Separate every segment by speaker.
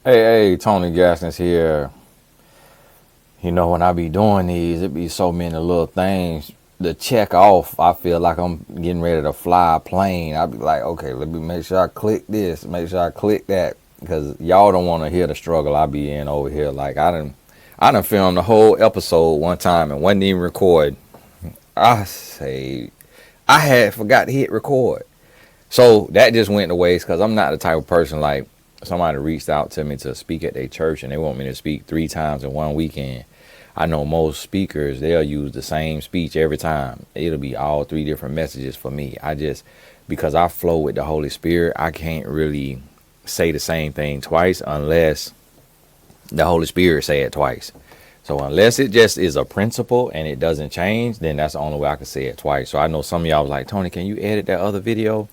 Speaker 1: Hey, Tony Gaskins here. You know, when I be doing these, it be so many little things to check off. I feel like I'm getting ready to fly a plane. I be like, okay, let me make sure I click this, make sure I click that, because y'all don't want to hear the struggle I be in over here. Like I done filmed the whole episode one time and wasn't even record. I say I had forgot to hit record. So that just went to waste because I'm not the type of person like somebody reached out to me to speak at their church and they want me to speak 3 times in one weekend. I know most speakers, they'll use the same speech every time. It'll be all 3 different messages for me. Because I flow with the Holy Spirit, I can't really say the same thing twice unless the Holy Spirit say it twice. So unless it just is a principle and it doesn't change, then that's the only way I can say it twice. So I know some of y'all was like, Tony, can you edit that other video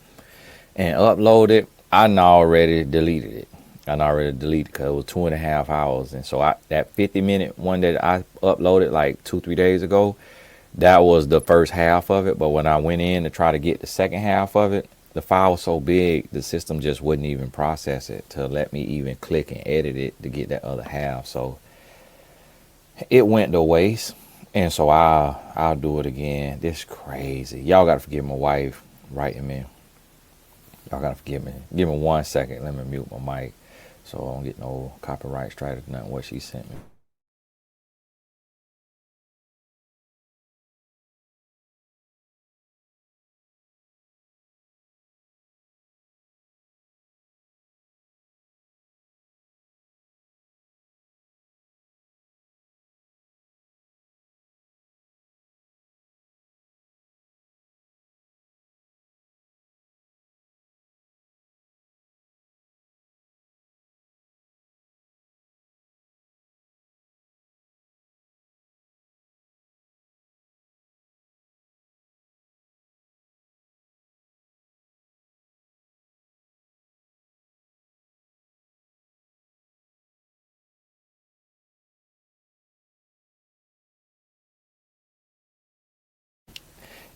Speaker 1: and upload it? I already deleted it. Because it was 2.5 hours. And so that 50-minute one that I uploaded like 2-3 days ago, that was the first half of it. But when I went in to try to get the second half of it, the file was so big, the system just wouldn't even process it to let me even click and edit it to get that other half. So it went to waste. And so I'll do it again. This crazy. Y'all got to forgive my wife writing me. Y'all gotta forgive me. Give me 1 second. Let me mute my mic so I don't get no copyright strike or nothing what she sent me.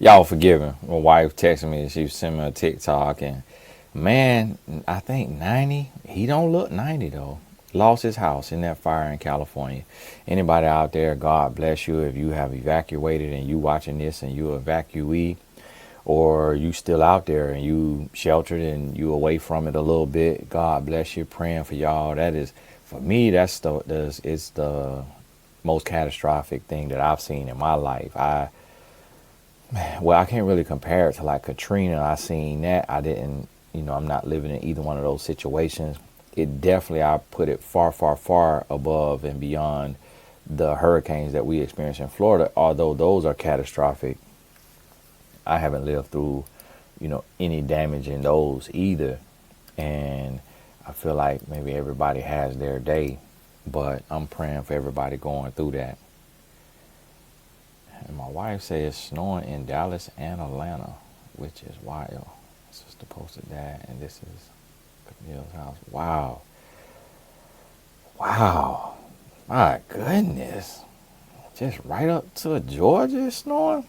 Speaker 1: Y'all forgive me. My wife texted me. She was sending me a TikTok and man, I think 90. He don't look 90 though. Lost his house in that fire in California. Anybody out there, God bless you if you have evacuated and you watching this and you evacuee, or you still out there and you sheltered and you away from it a little bit. God bless you. Praying for y'all. That is, for me, it's the most catastrophic thing that I've seen in my life. I can't really compare it to like Katrina. I seen that. I didn't, I'm not living in either one of those situations. It definitely, I put it far, far, far above and beyond the hurricanes that we experience in Florida. Although those are catastrophic, I haven't lived through, any damage in those either. And I feel like maybe everybody has their day, but I'm praying for everybody going through that. And my wife says it's snowing in Dallas and Atlanta, which is wild. Sister posted that, and this is Camille's house. Wow. Wow. My goodness. Just right up to Georgia it's snowing?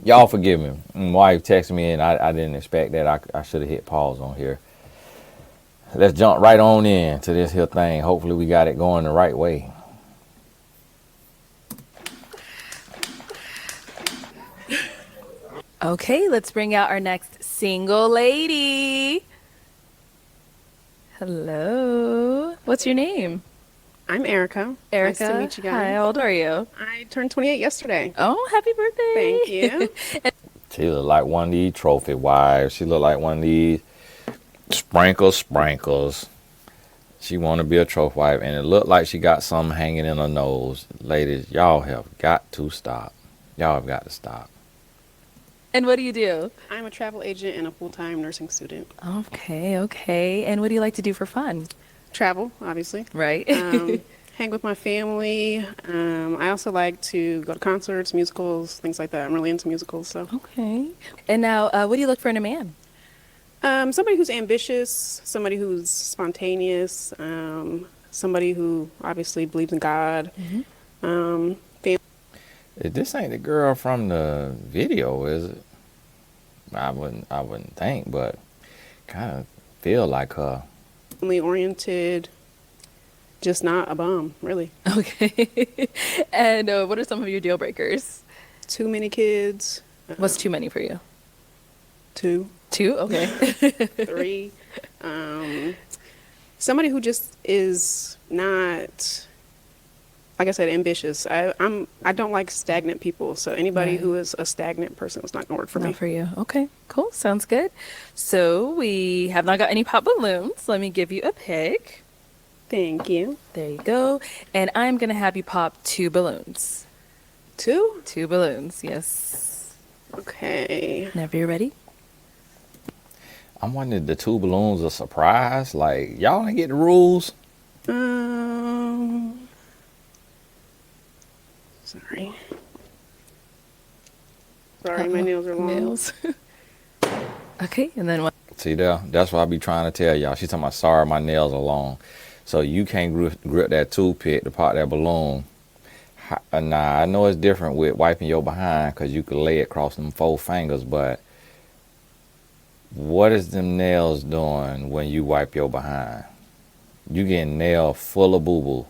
Speaker 1: Y'all forgive me. My wife texted me, and I didn't expect that. I should have hit pause on here. Let's jump right on in to this here thing. Hopefully we got it going the right way.
Speaker 2: Okay, let's bring out our next single lady. Hello. What's your name?
Speaker 3: I'm Erica.
Speaker 2: Erica.
Speaker 3: Nice to meet you guys.
Speaker 2: Hi, how old are you?
Speaker 3: I turned 28 yesterday.
Speaker 2: Oh, happy birthday.
Speaker 3: Thank you.
Speaker 1: She look like one of these trophy wives. She look like one of these sprinkles. She want to be a trophy wife, and it looked like she got something hanging in her nose. Ladies, y'all have got to stop. Y'all have got to stop.
Speaker 2: And what do you do?
Speaker 3: I'm a travel agent and a full-time nursing student.
Speaker 2: Okay. And what do you like to do for fun?
Speaker 3: Travel, obviously.
Speaker 2: Right.
Speaker 3: Hang with my family. I also like to go to concerts, musicals, things like that. I'm really into musicals, so.
Speaker 2: Okay. And now, what do you look for in a man?
Speaker 3: Somebody who's ambitious, somebody who's spontaneous, somebody who obviously believes in God.
Speaker 2: Mm-hmm.
Speaker 1: This ain't the girl from the video, is it? I wouldn't think, but kind of feel like her.
Speaker 3: Family oriented, Just not a bum, really.
Speaker 2: Okay. And what are some of your deal breakers?
Speaker 3: Too many kids.
Speaker 2: What's too many for you?
Speaker 3: Two,
Speaker 2: Two? Okay.
Speaker 3: three. Um, Somebody who just is not, like I said, ambitious. I don't like stagnant people. So anybody
Speaker 2: Right.
Speaker 3: who is a stagnant person is not gonna work for
Speaker 2: Not
Speaker 3: me.
Speaker 2: for you. Okay, cool. Sounds good. So we have not got any pop balloons. Let me give you a pick.
Speaker 3: Thank you.
Speaker 2: There you go. And I'm going to have you pop two balloons.
Speaker 3: Two.
Speaker 2: Two balloons, yes.
Speaker 3: Okay.
Speaker 2: Whenever you're ready.
Speaker 1: I'm wondering, the two balloons a surprise? Like, y'all ain't get the rules?
Speaker 3: Um. Sorry. Sorry, my
Speaker 2: Uh-oh.
Speaker 3: nails are long.
Speaker 2: Nails. Okay, and then what?
Speaker 1: See there? That's what I be trying to tell y'all. She's talking about, sorry, my nails are long. So you can't grip that toothpick to pop that balloon. Nah, I know it's different with wiping your behind because you could lay it across them 4 fingers, but what is them nails doing when you wipe your behind? You getting nail full of boo-boo.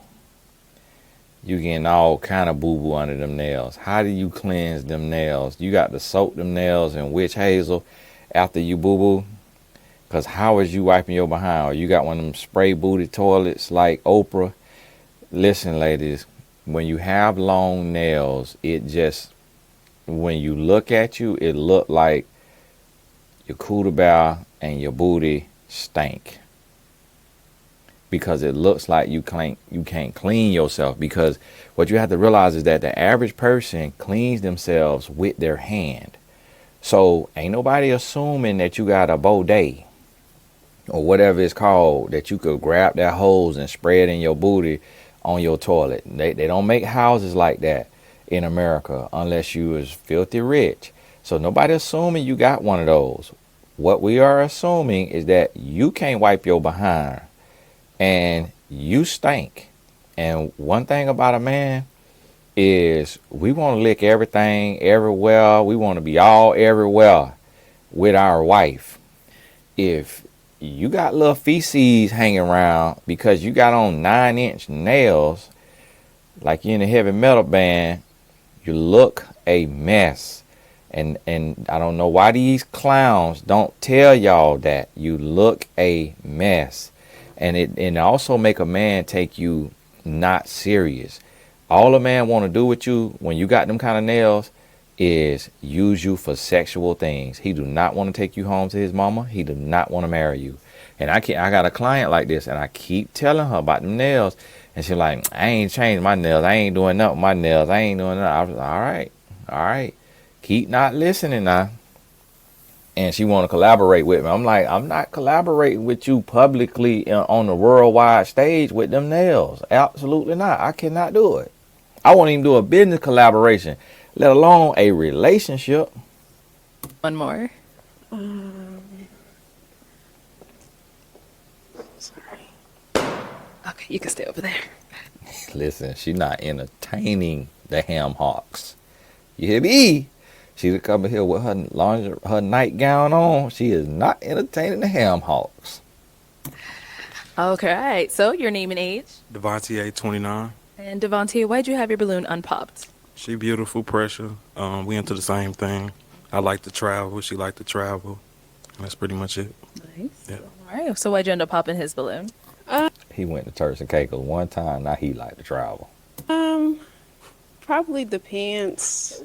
Speaker 1: You getting all kind of boo-boo under them nails. How do you cleanse them nails? You got to soak them nails in witch hazel after you boo-boo. Because how is you wiping your behind? Or you got one of them spray booty toilets like Oprah? Listen, ladies, when you have long nails, it just, when you look at you, it look like your cooter bear and your booty stink. Because it looks like you can't clean yourself. Because what you have to realize is that the average person cleans themselves with their hand. So ain't nobody assuming that you got a bidet or whatever it's called, that you could grab that hose and spray it in your booty on your toilet. They don't make houses like that in America unless you is filthy rich. So nobody assuming you got one of those. What we are assuming is that you can't wipe your behind and you stink. And one thing about a man is we want to lick everything everywhere. We want to be all everywhere with our wife. If you got little feces hanging around because you got on 9-inch nails, like you in a heavy metal band, you look a mess. And I don't know why these clowns don't tell y'all that. You look a mess. And it also make a man take you not serious. All a man want to do with you when you got them kind of nails is use you for sexual things. He do not want to take you home to his mama. He do not want to marry you. And I got a client like this, and I keep telling her about them nails, and she's like, I ain't changed my nails. I ain't doing nothing with my nails. I ain't doing nothing. I was like, all right. Keep not listening now. And she want to collaborate with me. I'm like, I'm not collaborating with you publicly on the worldwide stage with them nails. Absolutely not. I cannot do it. I won't even do a business collaboration, let alone a relationship.
Speaker 2: One more.
Speaker 3: Sorry.
Speaker 2: Okay, you can stay over there.
Speaker 1: Listen, she not entertaining the ham hocks. You hear me? She come here with her her nightgown on. She is not entertaining the ham hocks.
Speaker 2: Okay, all right. So your name and age.
Speaker 4: Devontae, 29.
Speaker 2: And Devontae, why'd you have your balloon unpopped?
Speaker 4: She beautiful, pressure. We into the same thing. I like to travel. She like to travel. That's pretty much it.
Speaker 2: Nice.
Speaker 4: Yeah.
Speaker 2: All right. So why'd you end up popping his balloon?
Speaker 1: He went to Turks and Caicos one time. Now he like to travel.
Speaker 3: Probably the pants.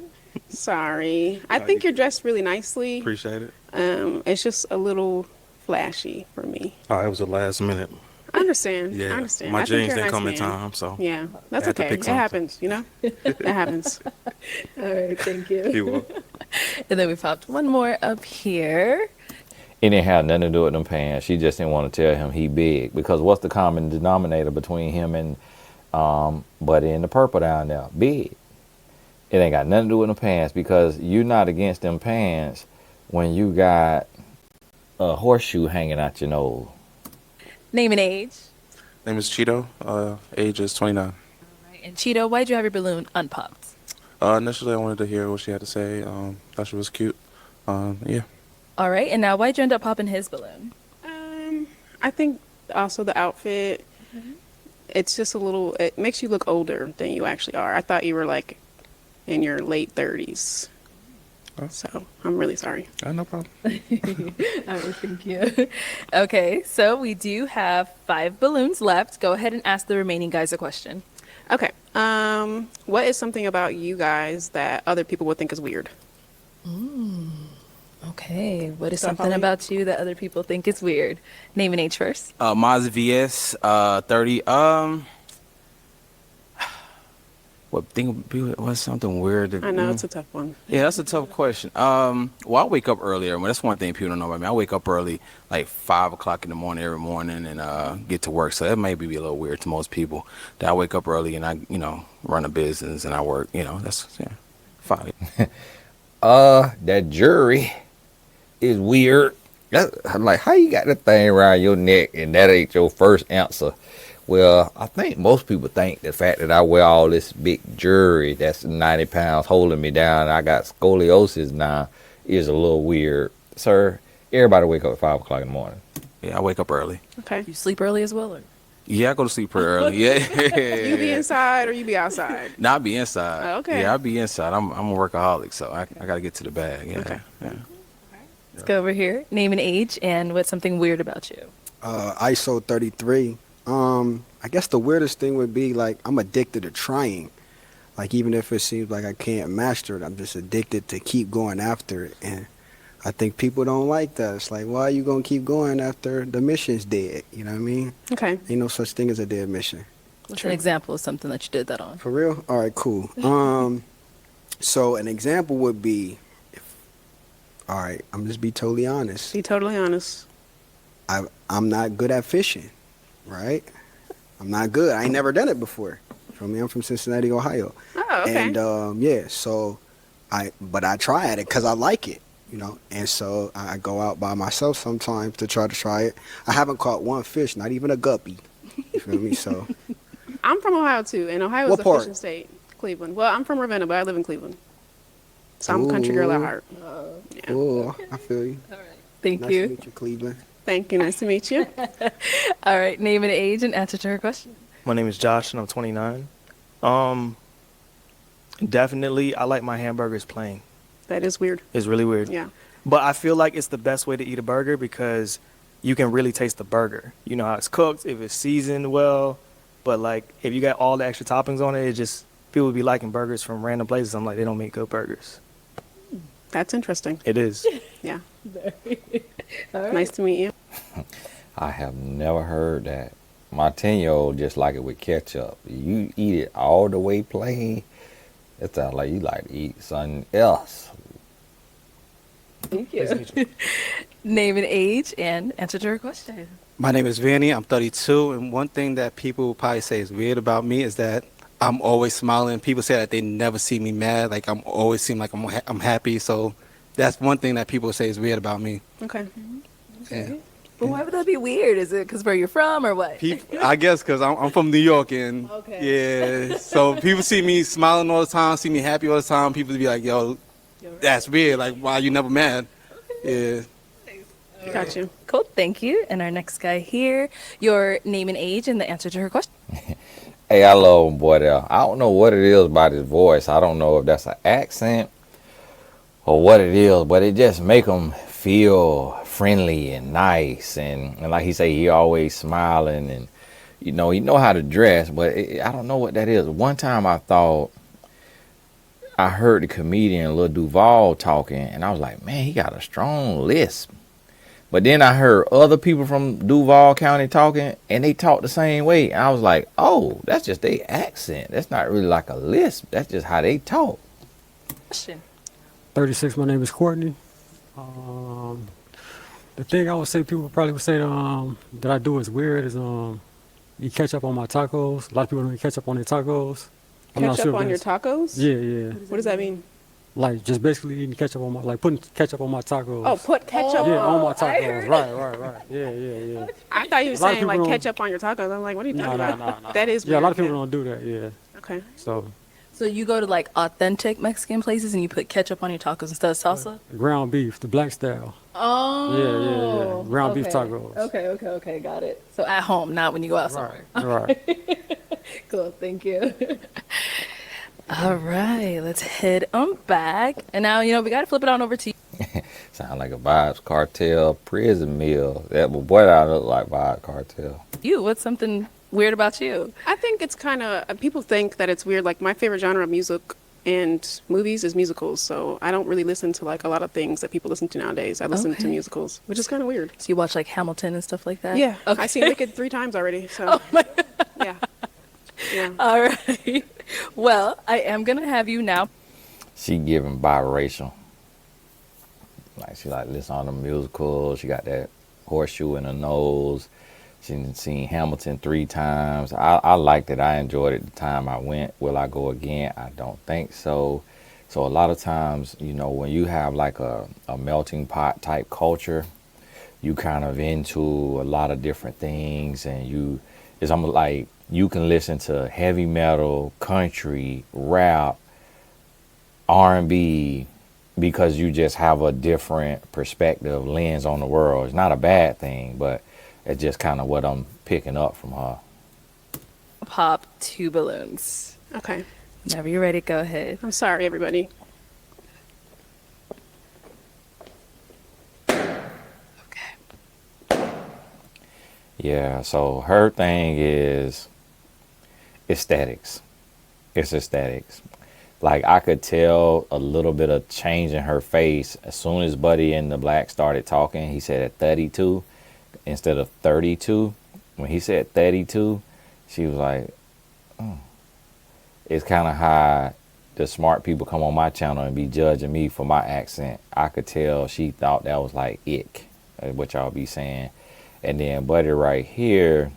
Speaker 3: Sorry. I think you're dressed really nicely.
Speaker 4: Appreciate it.
Speaker 3: It's just a little flashy for me.
Speaker 4: Oh, it was the last minute.
Speaker 3: I understand.
Speaker 4: Yeah.
Speaker 3: I understand.
Speaker 4: My
Speaker 3: I think
Speaker 4: jeans
Speaker 3: you're a
Speaker 4: didn't
Speaker 3: nice
Speaker 4: come in
Speaker 3: man.
Speaker 4: time, so
Speaker 3: Yeah, that's
Speaker 4: had to
Speaker 3: okay.
Speaker 4: pick
Speaker 3: It
Speaker 4: something.
Speaker 3: happens, you know? That happens.
Speaker 2: All right. Thank you.
Speaker 4: he will.
Speaker 2: And then we popped one more up here.
Speaker 1: It didn't have nothing to do with them pants. She just didn't want to tell him he big. Because what's the common denominator between him and Buddy and the purple down there? Big. It ain't got nothing to do with them pants, because you're not against them pants when you got a horseshoe hanging out your nose.
Speaker 2: Name and age.
Speaker 5: Name is Cheeto. Age is 29.
Speaker 2: All right. And Cheeto, why'd you have your balloon unpopped?
Speaker 5: Initially, I wanted to hear what she had to say. Thought she was cute. Yeah.
Speaker 2: All right. And now why'd you end up popping his balloon?
Speaker 3: I think also the outfit. it's just a little. It makes you look older than you actually are. I thought you were like in your late 30s.
Speaker 5: Oh.
Speaker 3: So I'm really sorry.
Speaker 5: No problem.
Speaker 2: All right, thank you. Okay, so we do have 5 balloons left. Go ahead and ask the remaining guys a question.
Speaker 3: Okay. What is something about you guys that other people would think is weird?
Speaker 2: Okay, what is
Speaker 3: Start
Speaker 2: something
Speaker 3: following.
Speaker 2: about you that other people think is weird? Name and age first.
Speaker 6: Mazda VS 30. What think was something weird?
Speaker 3: I know it's a tough one.
Speaker 6: Yeah, that's a tough question. Well, I wake up earlier. Well, that's one thing people don't know about me. I wake up early, like 5 o'clock in the morning every morning, and get to work. So that may be a little weird to most people. That I wake up early and I, run a business and I work. That's fine.
Speaker 1: That jury is weird. I'm like, how you got that thing around your neck and that ain't your first answer? Well, I think most people think the fact that I wear all this big jewelry that's 90 pounds holding me down and I got scoliosis now is a little weird. Sir, everybody wake up at 5 o'clock in the morning.
Speaker 6: Yeah, I wake up early.
Speaker 3: Okay.
Speaker 2: You sleep early as well, or?
Speaker 6: Yeah, I go to sleep pretty early. Yeah.
Speaker 3: You be inside or you be outside?
Speaker 6: Nah, I be inside.
Speaker 3: Oh, okay.
Speaker 6: Yeah, I be inside. I'm a workaholic, so I got to get to the bag. Yeah.
Speaker 3: Okay.
Speaker 6: Yeah.
Speaker 2: Let's go over here. Name and age and what's something weird about you.
Speaker 7: ISO 33. I guess the weirdest thing would be like I'm addicted to trying. Like even if it seems like I can't master it, I'm just addicted to keep going after it. And I think people don't like that. It's like, why are you gonna keep going after the mission's dead? You know what I mean?
Speaker 3: Okay.
Speaker 7: Ain't no such thing as a dead mission.
Speaker 2: What's an example of something that you did that on?
Speaker 7: For real? All right, cool. So an example would be, all right, I'm just be totally honest.
Speaker 3: Be totally honest.
Speaker 7: I'm not good at fishing, right? I'm not good. I ain't never done it before. Feel me? I'm from Cincinnati, Ohio.
Speaker 3: Oh, okay.
Speaker 7: And yeah, so but I try at it because I like it, And so I go out by myself sometimes to try it. I haven't caught one fish, not even a guppy. You feel me? So
Speaker 3: I'm from Ohio too, and Ohio is
Speaker 7: What
Speaker 3: a
Speaker 7: part?
Speaker 3: fishing state. Cleveland. Well, I'm from Ravenna, but I live in Cleveland. So I'm a country girl at
Speaker 7: Ooh.
Speaker 3: heart. Yeah.
Speaker 7: oh, I feel you.
Speaker 2: Thank
Speaker 7: Nice
Speaker 2: you.
Speaker 7: to meet you, Cleveland.
Speaker 3: Thank you. Nice to meet you.
Speaker 2: All right, name and age and answer to her question.
Speaker 8: My name is Josh, and I'm 29. Definitely, I like my hamburgers plain.
Speaker 3: That is weird.
Speaker 8: It's really weird.
Speaker 3: Yeah.
Speaker 8: But I feel like it's the best way to eat a burger because you can really taste the burger. You know how it's cooked, if it's seasoned well. But, like, if you got all the extra toppings on it, it just, people be liking burgers from random places. I'm like, they don't make good burgers.
Speaker 3: That's interesting.
Speaker 8: It is.
Speaker 3: Yeah. Nice to meet you.
Speaker 1: I have never heard that. My 10-year-old just like it with ketchup. You eat it all the way plain, it sounds like you like to eat something else.
Speaker 2: Thank you. Name and age and answer to her question.
Speaker 9: My name is Vanny. I'm 32, and one thing that people will probably say is weird about me is that I'm always smiling. People say that they never see me mad. Like I'm always seem like I'm happy. So that's one thing that people say is weird about me.
Speaker 3: Okay.
Speaker 9: Yeah.
Speaker 2: But why would that be weird? Is it because where you're from or what?
Speaker 9: I guess because I'm from New York, and yeah, so people see me smiling all the time, see me happy all the time. People be like, "Yo, that's weird. Like, why you never mad?" Yeah.
Speaker 3: Got you.
Speaker 2: Cool, thank you. And our next guy here, your name and age and the answer to her question.
Speaker 1: Hey, I love him, boy. There. I don't know what it is about his voice. I don't know if that's an accent or what it is, but it just make him feel friendly and nice. And like he say, he always smiling and, he know how to dress, but I don't know what that is. One time I thought I heard the comedian Lil Duval talking, and I was like, man, he got a strong lisp. But then I heard other people from Duval County talking, and they talk the same way. And I was like, oh, that's just their accent. That's not really like a lisp. That's just how they talk.
Speaker 2: Question.
Speaker 10: 36, my name is Courtney. The thing I would say people probably would say that I do is weird is eat ketchup on my tacos. A lot of people don't eat ketchup on their tacos. I'm not
Speaker 3: Ketchup
Speaker 10: sure if
Speaker 3: on your
Speaker 10: that's-
Speaker 3: tacos?
Speaker 10: Yeah, yeah.
Speaker 3: What does that mean?
Speaker 10: Like just basically eating ketchup on my, putting ketchup on my tacos.
Speaker 3: Oh, put ketchup
Speaker 10: Yeah, on my
Speaker 2: I
Speaker 10: tacos.
Speaker 2: heard
Speaker 10: Right. Yeah.
Speaker 3: I thought you were
Speaker 10: A lot of
Speaker 3: saying like
Speaker 10: people don't-
Speaker 3: ketchup on your tacos. I'm like, what are you talking about?
Speaker 10: No.
Speaker 3: That is weird.
Speaker 10: Yeah, a lot of people don't do that, yeah.
Speaker 3: Okay.
Speaker 10: So,
Speaker 2: So you go to like authentic Mexican places and you put ketchup on your tacos instead of salsa?
Speaker 10: Ground beef, the black style. Yeah.
Speaker 2: Oh,
Speaker 10: Ground beef
Speaker 2: okay.
Speaker 10: tacos.
Speaker 2: Okay, got it. So at home, not when you go out somewhere.
Speaker 10: Right.
Speaker 2: Cool, thank you. All right, let's head on back. And now, we got to flip it on over to you.
Speaker 1: Sound like a Vibes Cartel prison meal. That boy, that look like Vibes Cartel.
Speaker 2: What's something weird about you?
Speaker 3: I think it's kind of, people think that it's weird. Like, my favorite genre of music and movies is musicals. So I don't really listen to like a lot of things that people listen to nowadays. I listen to musicals, which is kind of weird.
Speaker 2: So you watch like Hamilton and stuff like that?
Speaker 3: Yeah.
Speaker 2: Okay.
Speaker 3: I've seen Wicked 3 times already. So,
Speaker 2: Oh my God.
Speaker 3: yeah. Yeah.
Speaker 2: All right. Well, I am going to have you now.
Speaker 1: She giving biracial. Like she like listen on the musicals. She got that horseshoe in her nose. She seen Hamilton 3 times. I liked it. I enjoyed it the time I went. Will I go again? I don't think so. So a lot of times, when you have like a melting pot type culture, you kind of into a lot of different things, and it's almost like you can listen to heavy metal, country, rap, R&B, because you just have a different perspective, lens on the world. It's not a bad thing, but it's just kind of what I'm picking up from her.
Speaker 2: Pop 2 balloons.
Speaker 3: Okay.
Speaker 2: Whenever you're ready, go ahead.
Speaker 3: I'm sorry, everybody.
Speaker 2: Okay.
Speaker 1: Yeah, so her thing is aesthetics. It's aesthetics. Like I could tell a little bit of change in her face as soon as Buddy and the Black started talking. He said at 32 instead of 32. When he said 32, she was like, oh. It's kind of how the smart people come on my channel and be judging me for my accent. I could tell she thought that was like ick, what y'all be saying. And then Buddy right here,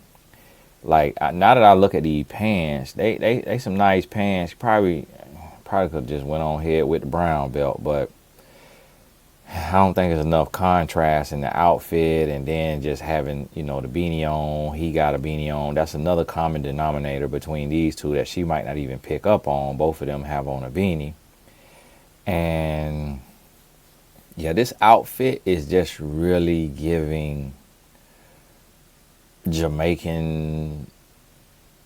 Speaker 1: like now that I look at these pants, they some nice pants. Probably could just went on ahead with the brown belt, but I don't think there's enough contrast in the outfit. And then just having, the beanie on, he got a beanie on. That's another common denominator between these two that she might not even pick up on. Both of them have on a beanie. And yeah, this outfit is just really giving Jamaican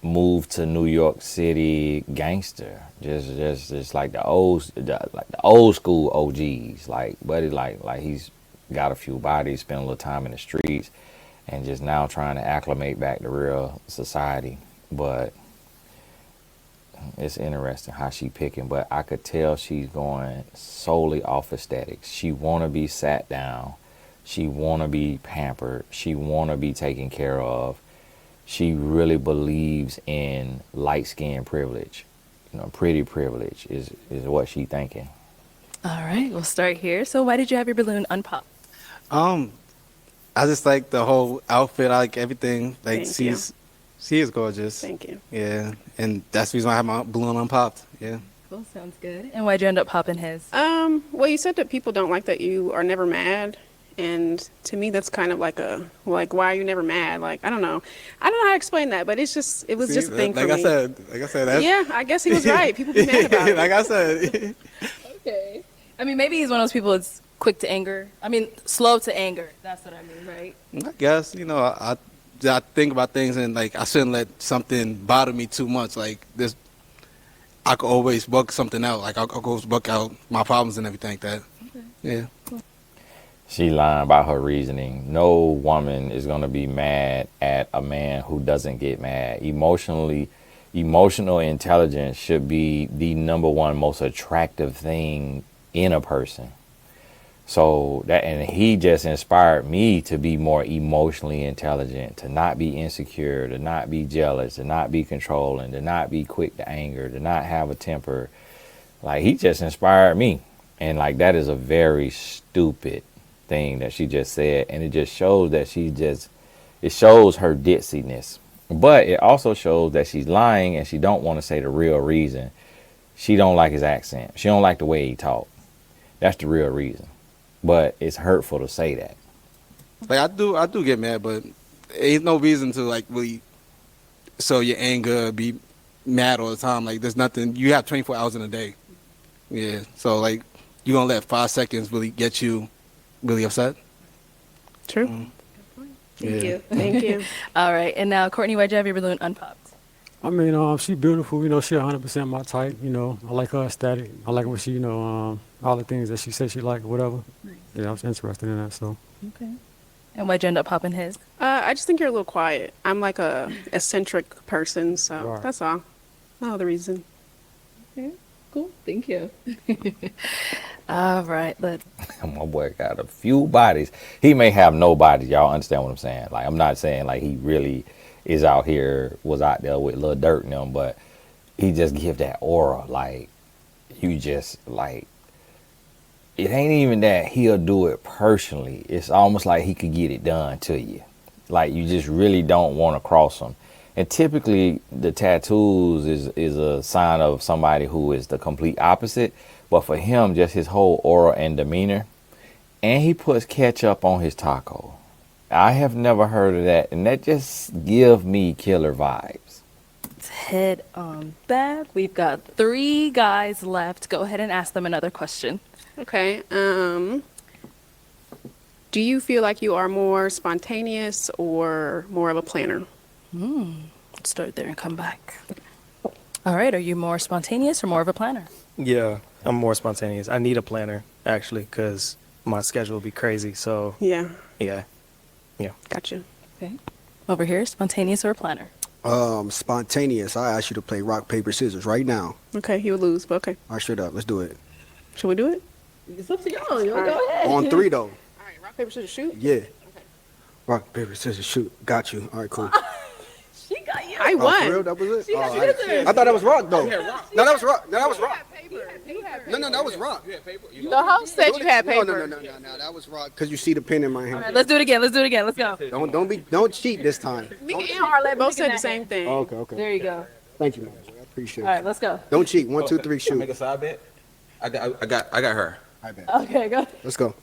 Speaker 1: move to New York City gangster, just like the old school OGs. Like Buddy, like he's got a few bodies, spent a little time in the streets, and just now trying to acclimate back to real society. But it's interesting how she picking. But I could tell she's going solely off aesthetics. She wanna be sat down, she wanna be pampered, she wanna be taken care of. She really believes in light skin privilege. Pretty privilege is what she thinking.
Speaker 2: All right, we'll start here. So why did you have your balloon unpop?
Speaker 9: I just like the whole outfit. I like everything. Like
Speaker 3: Thank you.
Speaker 9: she is gorgeous.
Speaker 3: Thank you.
Speaker 9: Yeah, and that's the reason why I have my balloon unpopped. Yeah.
Speaker 2: Cool, sounds good. And why'd you end up popping his?
Speaker 3: Well, you said that people don't like that you are never mad. And to me, that's kind of like why are you never mad? Like, I don't know how to explain that, but it was just a thing for me.
Speaker 9: Like I said, that's,
Speaker 3: yeah, I guess he was right. People be mad about it.
Speaker 9: like I said.
Speaker 2: Okay. I mean, maybe he's one of those people that's quick to anger. I mean, slow to anger. That's what I mean, right?
Speaker 9: I guess, I think about things and like I shouldn't let something bother me too much. Like this, I could always work something out. Like I'll go work out my problems and everything like that. Okay. Yeah.
Speaker 1: She lying about her reasoning. No woman is gonna be mad at a man who doesn't get mad. Emotional intelligence should be the number one most attractive thing in a person. So and he just inspired me to be more emotionally intelligent, to not be insecure, to not be jealous, to not be controlling, to not be quick to anger, to not have a temper. Like he just inspired me. And like that is a very stupid thing that she just said, and it just shows that it shows her ditziness, but it also shows that she's lying and she don't want to say the real reason. She don't like his accent, she don't like the way he talk. That's the real reason, but it's hurtful to say that.
Speaker 9: Like I do get mad, but ain't no reason to like really show your anger, be mad all the time. Like there's nothing. You have 24 hours in a day. Yeah. So like you gonna let 5 seconds really get you really upset?
Speaker 3: True.
Speaker 9: Thank
Speaker 3: you. Thank you.
Speaker 2: All right, and now Courtney, why'd you have your balloon unpopped?
Speaker 10: I mean, she beautiful. You know, she 100% my type. You know, I like her aesthetic. I like when she, all the things that she said she liked, whatever. Yeah, I was interested in that. So
Speaker 2: Okay. And why'd you end up popping his?
Speaker 3: I just think you're a little quiet. I'm like a eccentric person, so
Speaker 10: Right.
Speaker 3: that's all. No other reason.
Speaker 2: Okay, cool. Thank you. All right, let's.
Speaker 1: My boy got a few bodies. He may have no bodies. Y'all understand what I'm saying? Like, I'm not saying like he really was out there with little dirt in them, but he just give that aura. Like, you just like, it ain't even that he'll do it personally. It's almost like he could get it done to you. Like, you just really don't want to cross him. And typically the tattoos is a sign of somebody who is the complete opposite. But for him, just his whole aura and demeanor. And he puts ketchup on his taco. I have never heard of that. And that just give me killer vibes.
Speaker 2: Let's head on back. We've got 3 guys left. Go ahead and ask them another question.
Speaker 3: Okay. Do you feel like you are more spontaneous or more of a planner?
Speaker 2: Let's start there and come back. All right, are you more spontaneous or more of a planner?
Speaker 8: Yeah, I'm more spontaneous. I need a planner actually because my schedule will be crazy. So
Speaker 3: Yeah.
Speaker 8: yeah.
Speaker 3: Gotcha.
Speaker 2: Okay. Over here, spontaneous or a planner?
Speaker 7: Spontaneous. I ask you to play rock, paper, scissors right now.
Speaker 3: Okay, he would lose, but okay.
Speaker 7: All right, straight up. Let's do it.
Speaker 3: Should we do it?
Speaker 2: It's up to y'all. Y'all
Speaker 3: All
Speaker 2: go
Speaker 3: right.
Speaker 2: ahead.
Speaker 7: On 3, though.
Speaker 3: All right, rock, paper, scissors, shoot.
Speaker 7: Yeah. Rock, paper, scissors, shoot. Got you. All right, cool.
Speaker 2: She got you.
Speaker 3: I
Speaker 7: Oh,
Speaker 3: won.
Speaker 7: for real? That was it?
Speaker 2: She got
Speaker 7: Oh,
Speaker 2: scissors.
Speaker 7: I thought that was rock, though. No, that was rock. No, that was rock. No, that was rock.
Speaker 3: The host said you had paper.
Speaker 7: No, that was rock. Because you see the pen in my hand.
Speaker 2: All right, let's do it again. Let's go.
Speaker 7: Don't cheat this time.
Speaker 3: Me and Arlette both said the same thing.
Speaker 7: Oh, okay.
Speaker 2: There you go.
Speaker 7: Thank you, man. I appreciate
Speaker 2: All
Speaker 7: it.
Speaker 2: right, let's go.
Speaker 7: Don't cheat. 1, 2, 3, shoot.
Speaker 6: Make a side bet. I got her.
Speaker 7: I bet.
Speaker 2: Okay, go.
Speaker 7: Let's go.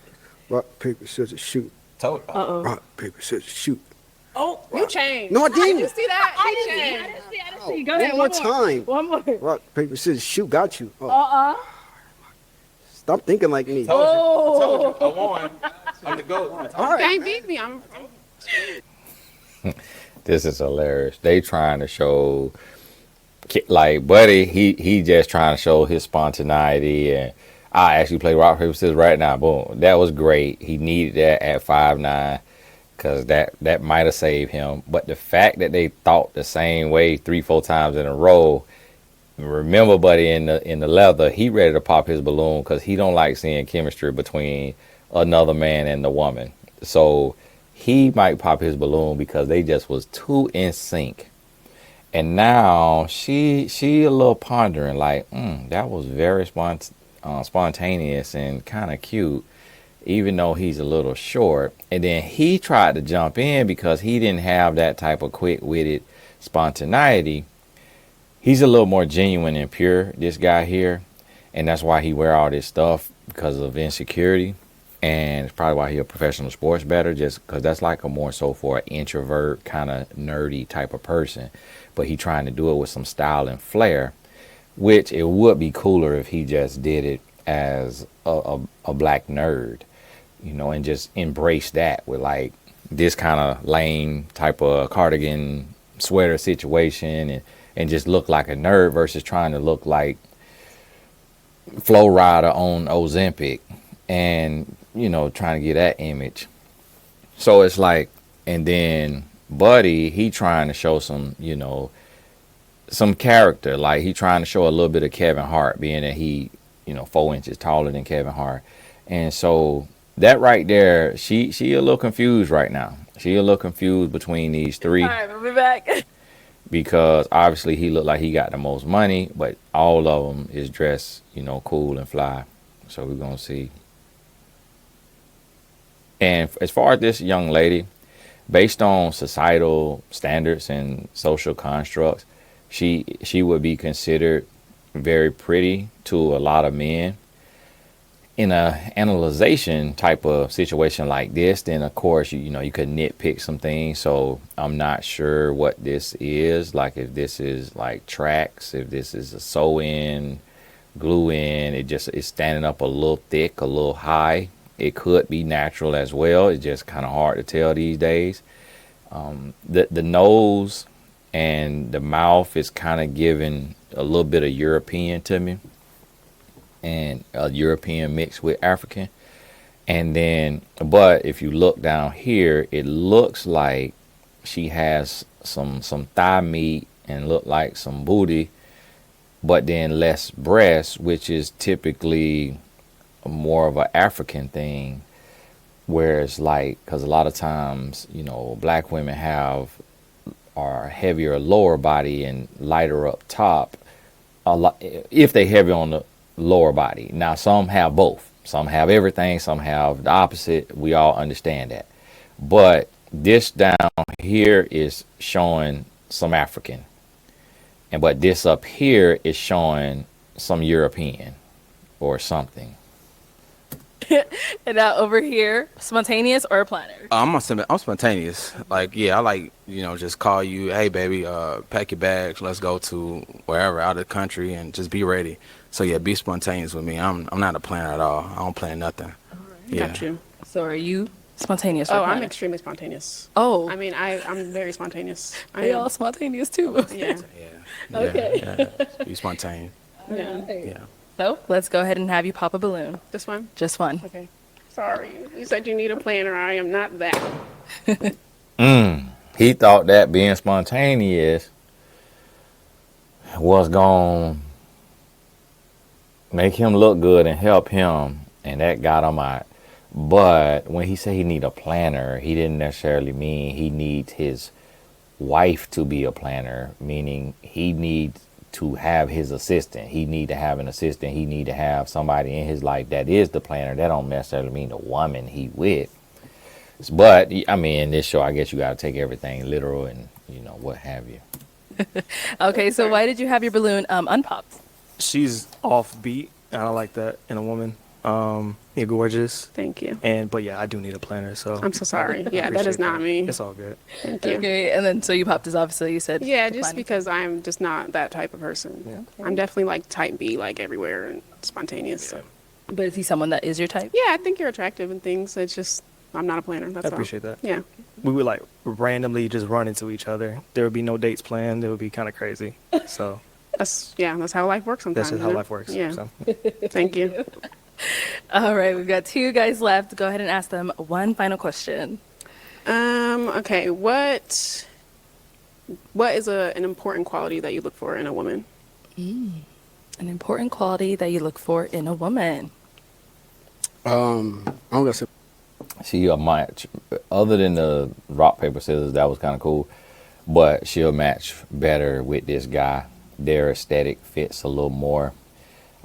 Speaker 7: Rock, paper, scissors, shoot.
Speaker 6: Told.
Speaker 2: Uh-oh.
Speaker 7: Rock, paper, scissors, shoot.
Speaker 3: Oh, you changed.
Speaker 7: No, I didn't.
Speaker 3: Did you see that? He changed.
Speaker 2: Go ahead.
Speaker 7: One more time.
Speaker 2: One more.
Speaker 7: Rock, paper, scissors, shoot. Got you. Oh,
Speaker 2: Uh-uh.
Speaker 7: stop thinking like me.
Speaker 2: Oh.
Speaker 6: I won. I'm the GOAT.
Speaker 7: All right.
Speaker 3: Can't beat me. I'm
Speaker 1: This is hilarious. They trying to show, like, Buddy, he just trying to show his spontaneity. And I actually play rock, paper, scissors right now. Boom. That was great. He needed that at 5'9", because that might have saved him. But the fact that they thought the same way 3-4 times in a row, remember Buddy in the leather, he ready to pop his balloon because he don't like seeing chemistry between another man and the woman. So he might pop his balloon because they just was too in sync. And now she a little pondering like, that was very spontaneous and kind of cute, even though he's a little short. And then he tried to jump in because he didn't have that type of quick-witted spontaneity. He's a little more genuine and pure, this guy here. And that's why he wear all this stuff, because of insecurity. And it's probably why he's a professional sports bettor, just because that's like a more so for an introvert, kind of nerdy type of person. But he trying to do it with some style and flair, which it would be cooler if he just did it as a black nerd, and just embrace that with like this kind of lame type of cardigan sweater situation and just look like a nerd versus trying to look like Flow Rider on Ozempic and, trying to get that image. So it's like, and then Buddy, he trying to show some, some character. Like he trying to show a little bit of Kevin Hart, being that he, 4 inches taller than Kevin Hart. And so that right there, she a little confused right now. She a little confused between these 3.
Speaker 2: All right, we'll be back.
Speaker 1: Because obviously he looked like he got the most money, but all of them is dressed, cool and fly. So we're going to see. And as far as this young lady, based on societal standards and social constructs, she would be considered very pretty to a lot of men. in a analyzation type of situation like this, then of course you know you could nitpick some things. So I'm not sure what this is, like if this is like tracks, if this is a sew in, glue in. It just is standing up a little thick, a little high. It could be natural as well. It's just kind of hard to tell these days. The nose and the mouth is kind of giving a little bit of European to me, and a European mixed with African. And then, but if you look down here, it looks like she has some thigh meat and look like some booty, but then less breast, which is typically more of an African thing. Whereas, like, because a lot of times, you know, black women are heavier lower body and lighter up top. A lot if they heavy on the lower body. Now, some have both. Some have everything. Some have the opposite. We all understand that. But this down here is showing some African, but this up here is showing some European or something.
Speaker 2: And now over here, spontaneous or a planner?
Speaker 6: I'm spontaneous. Like, yeah, I like, you know, just call you, hey, baby, pack your bags, let's go to wherever out of the country and just be ready. So, yeah, be spontaneous with me. I'm not a planner at all. I don't plan nothing. Yeah.
Speaker 3: Got you.
Speaker 2: So are you spontaneous or
Speaker 3: Oh, I'm
Speaker 2: planner?
Speaker 3: extremely spontaneous.
Speaker 2: Oh,
Speaker 3: I mean, I'm very spontaneous. I
Speaker 2: they
Speaker 3: am.
Speaker 2: all spontaneous too.
Speaker 3: Yeah.
Speaker 6: Yeah.
Speaker 2: Okay.
Speaker 6: Yeah. Be spontaneous.
Speaker 3: Yeah.
Speaker 6: Yeah.
Speaker 2: So let's go ahead and have you pop a balloon.
Speaker 3: This one?
Speaker 2: Just one.
Speaker 3: Okay. Sorry. You said you need a planner. I am not that.
Speaker 1: He thought that being spontaneous was going to make him look good and help him, and that got him out. But when he said he need a planner, he didn't necessarily mean he needs his wife to be a planner, meaning he needs to have his assistant. He need to have an assistant. He need to have somebody in his life that is the planner. That don't necessarily mean the woman he with. But I mean, in this show, I guess you got to take everything literal and, you know, what have you.
Speaker 2: Okay, so why did you have your balloon unpopped?
Speaker 8: She's offbeat. I don't like that in a woman. You're gorgeous.
Speaker 3: Thank you.
Speaker 8: But yeah, I do need a planner. So
Speaker 3: I'm so sorry.
Speaker 8: I
Speaker 3: Yeah, that is
Speaker 8: appreciate
Speaker 3: not me.
Speaker 8: It's all good.
Speaker 3: Thank you.
Speaker 2: Okay, and then so you popped this obviously you said.
Speaker 3: Yeah,
Speaker 2: the
Speaker 3: just
Speaker 2: planning.
Speaker 3: because I'm just not that type of person.
Speaker 8: Yeah.
Speaker 3: I'm definitely like type B, like everywhere and spontaneous. So.
Speaker 2: But is he someone that is your type?
Speaker 3: Yeah, I think you're attractive and things. It's just I'm not a planner. That's
Speaker 8: I
Speaker 3: all.
Speaker 8: appreciate that.
Speaker 3: Yeah.
Speaker 8: We would like randomly just run into each other. There would be no dates planned. It would be kind of crazy. So
Speaker 3: That's how life works sometimes.
Speaker 8: that's just how
Speaker 3: you know?
Speaker 8: life works.
Speaker 3: Yeah.
Speaker 8: So.
Speaker 3: Thank you.
Speaker 2: All right, we've got two guys left. Go ahead and ask them one final question.
Speaker 3: Okay. What is an important quality that you look for in a woman?
Speaker 2: An important quality that you look for in a woman.
Speaker 7: I'm gonna say
Speaker 1: She a match. Other than the rock, paper, scissors, that was kind of cool. But she'll match better with this guy. Their aesthetic fits a little more.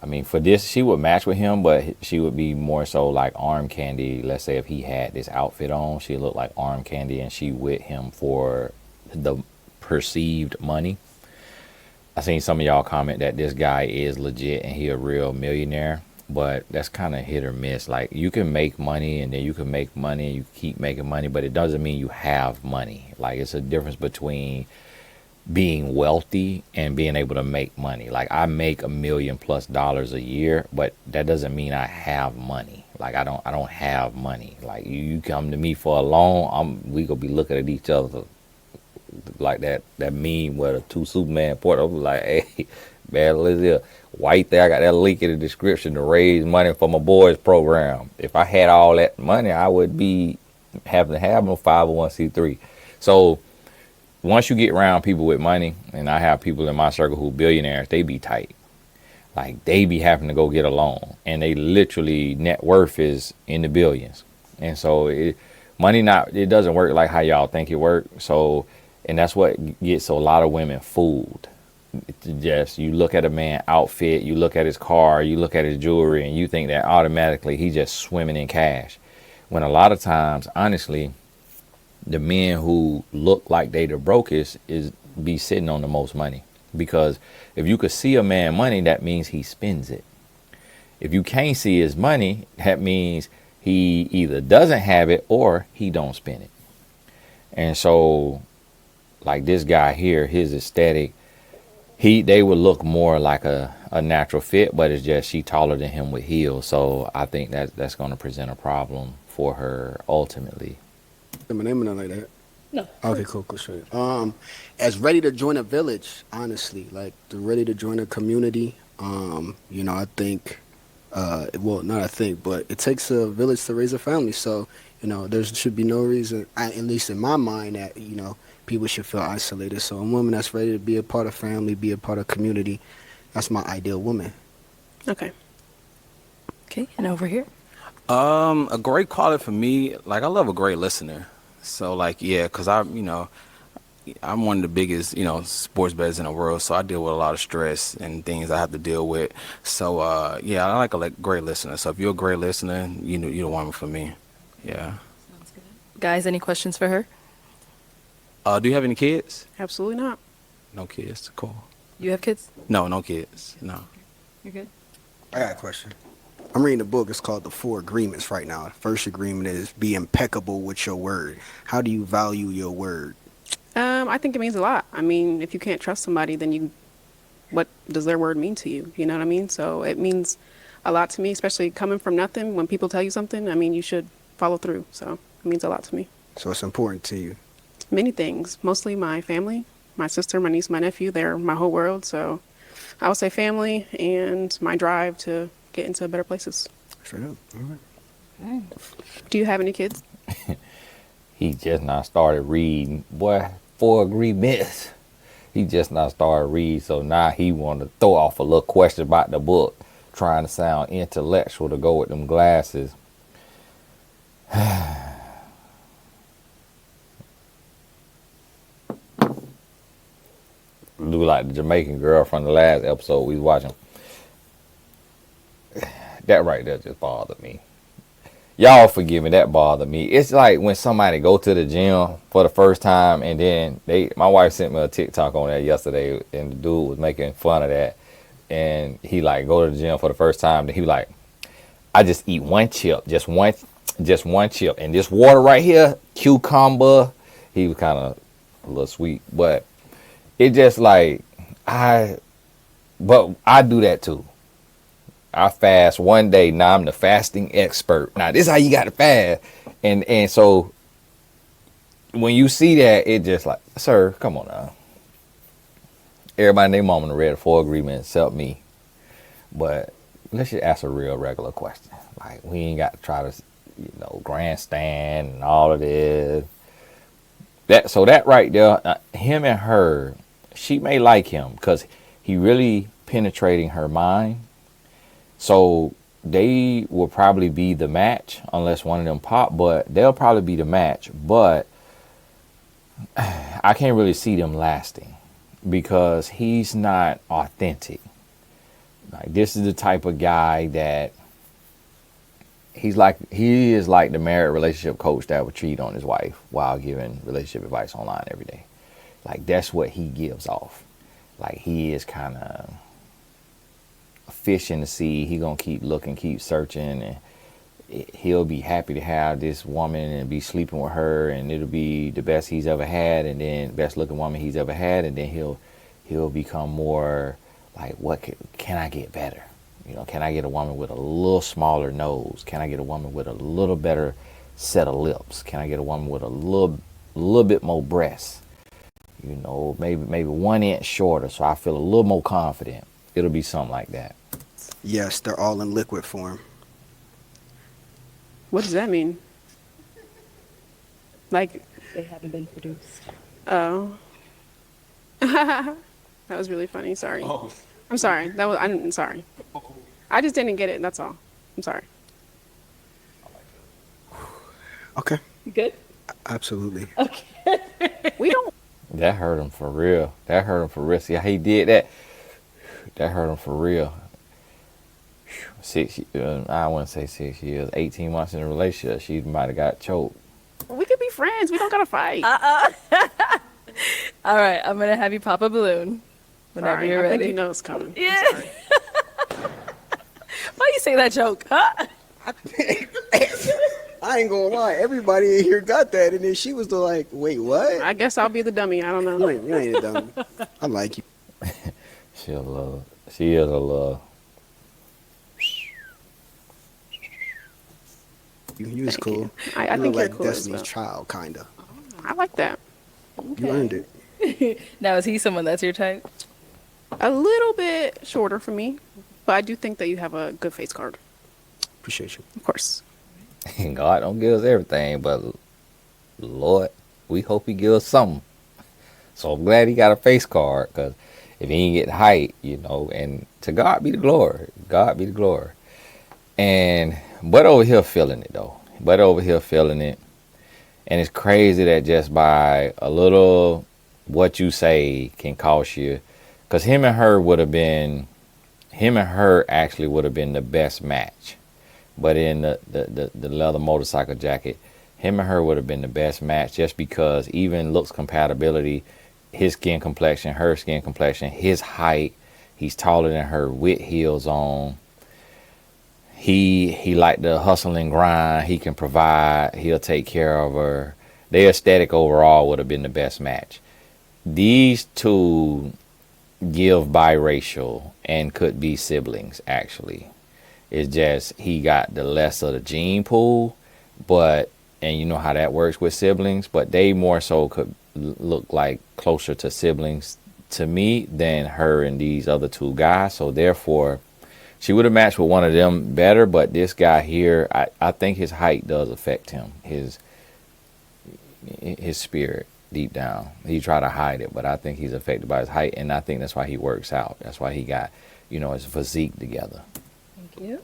Speaker 1: I mean, for this, she would match with him, but she would be more so like arm candy. Let's say if he had this outfit on, she looked like arm candy, and she with him for the perceived money. I seen some of y'all comment that this guy is legit and he a real millionaire, but that's kind of hit or miss. Like, you can make money and then you can make money and you keep making money, but it doesn't mean you have money. Like, it's a difference between being wealthy and being able to make money. Like, I make $1 million+ a year, but that doesn't mean I have money. Like, I don't have money. Like, you come to me for a loan, we gonna be looking at each other like that meme where the two Superman portals like, hey, man, listen, white there, I got that link in the description to raise money for my boys program. If I had all that money, I would be having to have no 501c3. So once you get around people with money, and I have people in my circle who billionaires, they be tight. Like, they be having to go get a loan, and they literally net worth is in the billions. And so it doesn't work like how y'all think it works. So, and that's what gets a lot of women fooled. Just, you look at a man outfit, you look at his car, you look at his jewelry, and you think that automatically he's just swimming in cash. When a lot of times, honestly, the men who look like they the brokest be sitting on the most money. Because if you could see a man money, that means he spends it. If you can't see his money, that means he either doesn't have it or he don't spend it. And so, like this guy here, his aesthetic, they would look more like a natural fit, but it's just she taller than him with heels. So I think that's going to present a problem for her ultimately.
Speaker 7: My name or nothing like that.
Speaker 2: No.
Speaker 7: Okay, cool, sure. As ready to join a village, honestly, like ready to join a community. I think, well, not I think, but it takes a village to raise a family. So, there should be no reason, at least in my mind, that people should feel isolated. So, a woman that's ready to be a part of family, be a part of community, that's my ideal woman.
Speaker 3: Okay.
Speaker 2: Okay, and over here.
Speaker 6: A great quality for me, like I love a great listener. So like, yeah, cause I'm one of the biggest, sports bettors in the world. So I deal with a lot of stress and things I have to deal with. So, yeah, I like a great listener. So if you're a great listener, you're the woman for me. Yeah.
Speaker 2: Sounds good. Guys, any questions for her?
Speaker 6: Do you have any kids?
Speaker 3: Absolutely not.
Speaker 6: No kids. Cool.
Speaker 2: You have kids?
Speaker 6: No kids. No.
Speaker 2: You're good.
Speaker 7: I got a question. I'm reading a book. It's called The Four Agreements right now. The first agreement is be impeccable with your word. How do you value your word?
Speaker 3: I think it means a lot. I mean, if you can't trust somebody, then what does their word mean to you? You know what I mean? So it means a lot to me, especially coming from nothing. When people tell you something, I mean, you should follow through. So it means a lot to me.
Speaker 7: So it's important to you.
Speaker 3: Many things, mostly my family, my sister, my niece, my nephew. They're my whole world. So I would say family and my drive to get into better places.
Speaker 7: Straight up. All right.
Speaker 3: Do you have any kids?
Speaker 1: He just not started reading. Boy, 4 agreements. He just not started reading, so now he want to throw off a little question about the book, trying to sound intellectual to go with them glasses. Do like the Jamaican girl from the last episode we was watching. That right there just bothered me. Y'all forgive me, that bothered me. It's like when somebody go to the gym for the first time and then my wife sent me a TikTok on that yesterday and the dude was making fun of that. And he like go to the gym for the first time and he was like, I just eat one chip, just one chip. And this water right here, cucumber, he was kind of a little sweet, but it just like, but I do that too. I fast one day. Now I'm the fasting expert. Now this is how you got to fast. And so when you see that, it just like, sir, come on now. Everybody and their mama read the 4 agreements except me. But let's just ask a real regular question. Like we ain't got to try to, grandstand and all of this. That right there, him and her, she may like him because he really penetrating her mind. So they will probably be the match unless one of them pop, but they'll probably be the match. But I can't really see them lasting because he's not authentic. Like this is the type of guy that he is like the married relationship coach that would cheat on his wife while giving relationship advice online every day. Like that's what he gives off. Like he is kind of a fish in the sea. He gonna keep looking, keep searching, and he'll be happy to have this woman and be sleeping with her, and it'll be the best he's ever had, and then best looking woman he's ever had, and then he'll become more like, what can I get better? Can I get a woman with a little smaller nose? Can I get a woman with a little better set of lips? Can I get a woman with a little bit more breasts? Maybe 1 inch shorter, so I feel a little more confident. It'll be something like that.
Speaker 7: Yes, they're all in liquid form.
Speaker 3: What does that mean? Like,
Speaker 11: They haven't been produced.
Speaker 3: oh. That was really funny. Sorry.
Speaker 5: Oh.
Speaker 3: I'm sorry. I'm sorry. I just didn't get it. That's all. I'm sorry.
Speaker 7: Okay.
Speaker 11: You good?
Speaker 7: Absolutely.
Speaker 11: Okay.
Speaker 3: We don't.
Speaker 1: That hurt him for real. See how he did that? That hurt him for real. I wouldn't say 6 years, 18 months in a relationship. She might have got choked.
Speaker 3: We could be friends. We don't gotta fight.
Speaker 2: All right, I'm going to have you pop a balloon whenever
Speaker 3: Sorry,
Speaker 2: you're
Speaker 3: I
Speaker 2: ready.
Speaker 3: think you know it's coming.
Speaker 2: Yeah. Why you say that joke? Huh?
Speaker 7: I ain't gonna lie, everybody in here got that, and then she was the like, wait, what?
Speaker 3: I guess I'll be the dummy. I don't know.
Speaker 7: You ain't a dummy. I like you.
Speaker 1: She a little. She is a little.
Speaker 7: You was
Speaker 3: Thank
Speaker 7: cool.
Speaker 3: you. I
Speaker 7: You
Speaker 3: think
Speaker 7: look
Speaker 3: you're
Speaker 7: like
Speaker 3: cool as
Speaker 7: Destiny's
Speaker 3: well.
Speaker 7: Child, kinda.
Speaker 3: I like that.
Speaker 7: You earned it.
Speaker 2: Now, is he someone that's your type?
Speaker 3: A little bit shorter for me, but I do think that you have a good face card.
Speaker 7: Appreciate you.
Speaker 3: Of course.
Speaker 1: God don't give us everything, but Lord, we hope He gives us something. So I'm glad He got a face card, because if He ain't get height, and to God be the glory. God be the glory. And but over here feeling it though. But over here feeling it. And it's crazy that just by a little what you say can cost you. Because him and her actually would have been the best match. But in the leather motorcycle jacket, him and her would have been the best match, just because even looks compatibility, his skin complexion, her skin complexion, his height, he's taller than her with heels on. He like the hustle and grind. He can provide. He'll take care of her. Their aesthetic overall would have been the best match. These two give biracial and could be siblings, actually. It's just he got the less of the gene pool, and you know how that works with siblings, but they more so could look like closer to siblings to me than her and these other two guys. So therefore, she would have matched with one of them better, but this guy here, I think his height does affect him, his spirit deep down. He tried to hide it, but I think he's affected by his height, and I think that's why he works out. That's why he got, his physique together.
Speaker 2: Thank you.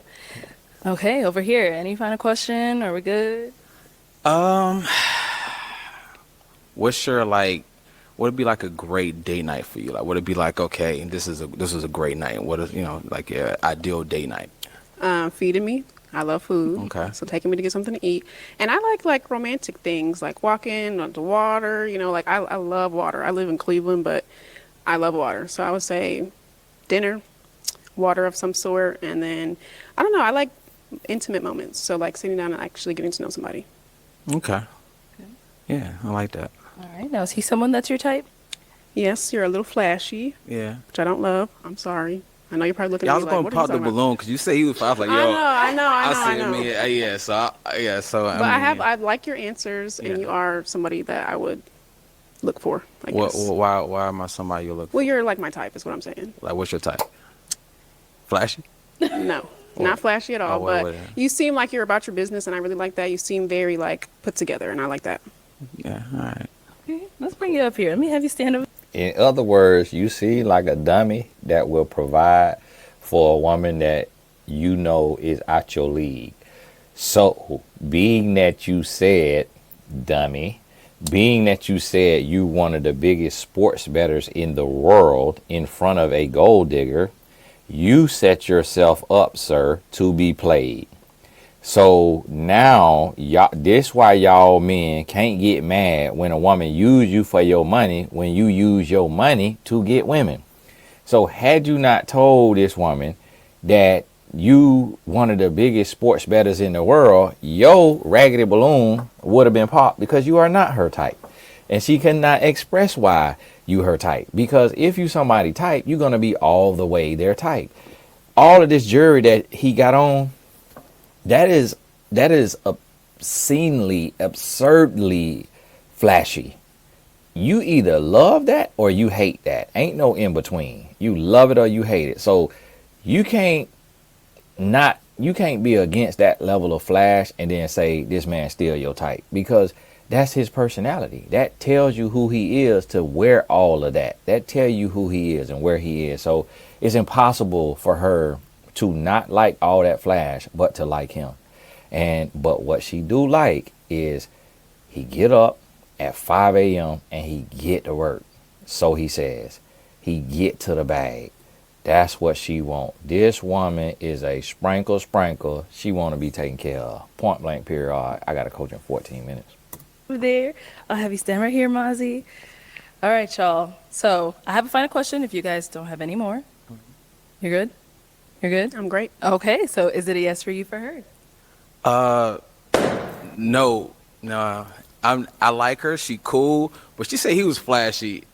Speaker 2: Okay, over here. Any final question? Are we good?
Speaker 6: What's your would it be like a great date night for you? Like, would it be like, okay, this is a great night? What is, like your ideal date night?
Speaker 3: Feeding me. I love food.
Speaker 6: Okay.
Speaker 3: So taking me to get something to eat. And I like romantic things, like walking on the water. I love water. I live in Cleveland, but I love water. So I would say dinner, water of some sort. And then, I don't know, I like intimate moments. So like sitting down and actually getting to know somebody.
Speaker 6: Okay. Yeah, I like that.
Speaker 2: All right. Now, is he someone that's your type?
Speaker 3: Yes, you're a little flashy,
Speaker 6: Yeah.
Speaker 3: which I don't love. I'm sorry. I know you're probably looking
Speaker 6: Yeah, I
Speaker 3: at
Speaker 6: was
Speaker 3: me
Speaker 6: gonna
Speaker 3: like, what
Speaker 6: pop
Speaker 3: are
Speaker 6: the
Speaker 3: you talking about?
Speaker 6: balloon because you say he was. I was like, yo,
Speaker 3: I know.
Speaker 6: Yeah, so
Speaker 3: But I like your answers, and you are somebody that I would look for, I guess.
Speaker 6: Why am I somebody you look for?
Speaker 3: Well, you're like my type, is what I'm saying.
Speaker 6: Like, what's your type? Flashy?
Speaker 3: No, not flashy at all, but you seem like you're about your business, and I really like that. You seem very, put together, and I like that.
Speaker 6: Yeah, all right.
Speaker 2: Okay, let's bring you up here. Let me have you stand up.
Speaker 1: In other words, you see like a dummy that will provide for a woman that is out your league. So, being that you said, dummy, being that you said you one of the biggest sports bettors in the world in front of a gold digger, you set yourself up, sir, to be played. So now, this why y'all men can't get mad when a woman use you for your money when you use your money to get women. So had you not told this woman that you one of the biggest sports bettors in the world, your raggedy balloon would have been popped, because you are not her type. And she cannot express why you her type. Because if you somebody type, you're going to be all the way their type. All of this jewelry that he got on, that is obscenely, absurdly flashy. You either love that or you hate that. Ain't no in between. You love it or you hate it. So you can't be against that level of flash and then say this man's still your type, because that's his personality. That tells you who he is to wear all of that. That tell you who he is and where he is. So it's impossible for her to not like all that flash, but to like him. But what she do like is he get up at 5 a.m. and he get to work. So he says, he get to the bag. That's what she want. This woman is a sprinkle. She want to be taken care of. Point blank period. I got to coach in 14 minutes.
Speaker 2: There. I'll have you stand right here, Mozzie. All right, y'all. So I have a final question if you guys don't have any more. You're good? You're good?
Speaker 3: I'm great.
Speaker 2: Okay, so is it a yes for you for her?
Speaker 6: No, no. I like her. She cool, but she said he was flashy.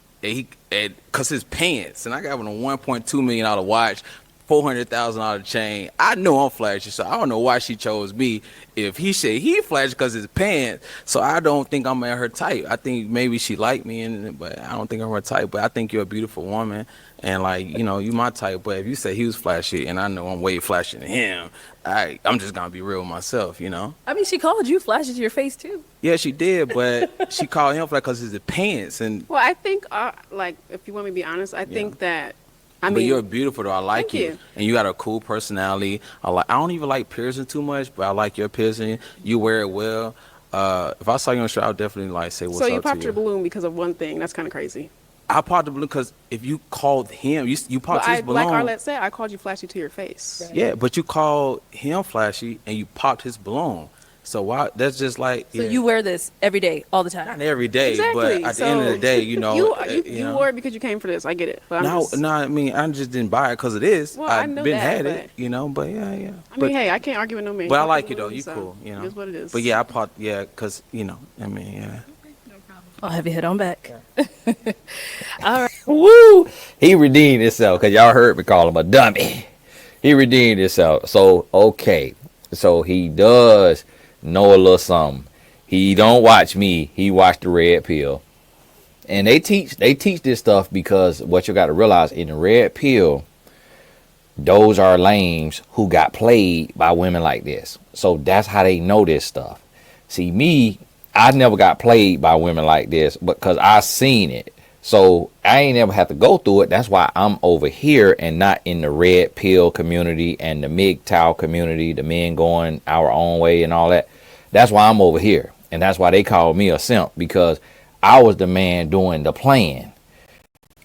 Speaker 6: Cause his pants, and I got him a $1.2 million watch, $400,000 chain. I know I'm flashy, so I don't know why she chose me. If he said he flashy because his pants, so I don't think I'm at her type. I think maybe she liked me, but I don't think I'm her type. But I think you're a beautiful woman, and like you my type. But if you say he was flashy, and I know I'm way flashier than him, I'm just gonna be real with myself,
Speaker 2: I mean, she called you flashy to your face too.
Speaker 6: Yeah, she did, but she called him flashy because his pants, and
Speaker 3: Well, I think, like, if you want me to be honest, I think that, I
Speaker 6: but
Speaker 3: mean,
Speaker 6: you're beautiful though. I like
Speaker 3: thank
Speaker 6: you.
Speaker 3: you.
Speaker 6: And you got a cool personality. I don't even like piercing too much, but I like your piercing. You wear it well. If I saw you on the show, I would definitely like say what's
Speaker 3: so
Speaker 6: up
Speaker 3: you
Speaker 6: to
Speaker 3: popped
Speaker 6: you.
Speaker 3: your balloon because of one thing. That's kind of crazy.
Speaker 6: I popped the balloon because if you called him, you
Speaker 3: But
Speaker 6: popped his balloon.
Speaker 3: like Arlette said, I called you flashy to your face.
Speaker 6: Yeah, but you called him flashy and you popped his balloon. So why? That's just like
Speaker 2: So you wear this every day, all the time.
Speaker 6: not every day,
Speaker 3: Exactly.
Speaker 6: but at the end of the day, you know,
Speaker 3: you wore it because you came for this. I get it. But I'm
Speaker 6: no,
Speaker 3: just,
Speaker 6: no. I mean, I just didn't buy it because it is.
Speaker 3: Well, I know that,
Speaker 6: had
Speaker 3: but-
Speaker 6: it, But yeah.
Speaker 3: I
Speaker 6: but,
Speaker 3: mean, hey, I can't argue with no man.
Speaker 6: but I
Speaker 3: Fuck
Speaker 6: like
Speaker 3: the
Speaker 6: you though.
Speaker 3: balloon,
Speaker 6: You
Speaker 3: so
Speaker 6: cool,
Speaker 3: It is what it is.
Speaker 6: But yeah, I popped. Yeah, because I mean, yeah.
Speaker 2: I'll have you head on back. All right.
Speaker 1: Woo! He redeemed himself because y'all heard me call him a dummy. He redeemed himself. So okay, so he does know a little something. He don't watch me. He watched the red pill, and they teach this stuff because what you got to realize in the red pill, those are lames who got played by women like this. So that's how they know this stuff. See me, I never got played by women like this because I seen it. So I ain't never have to go through it. That's why I'm over here and not in the red pill community and the MGTOW community, the men going our own way and all that. That's why I'm over here. And that's why they call me a simp, because I was the man doing the plan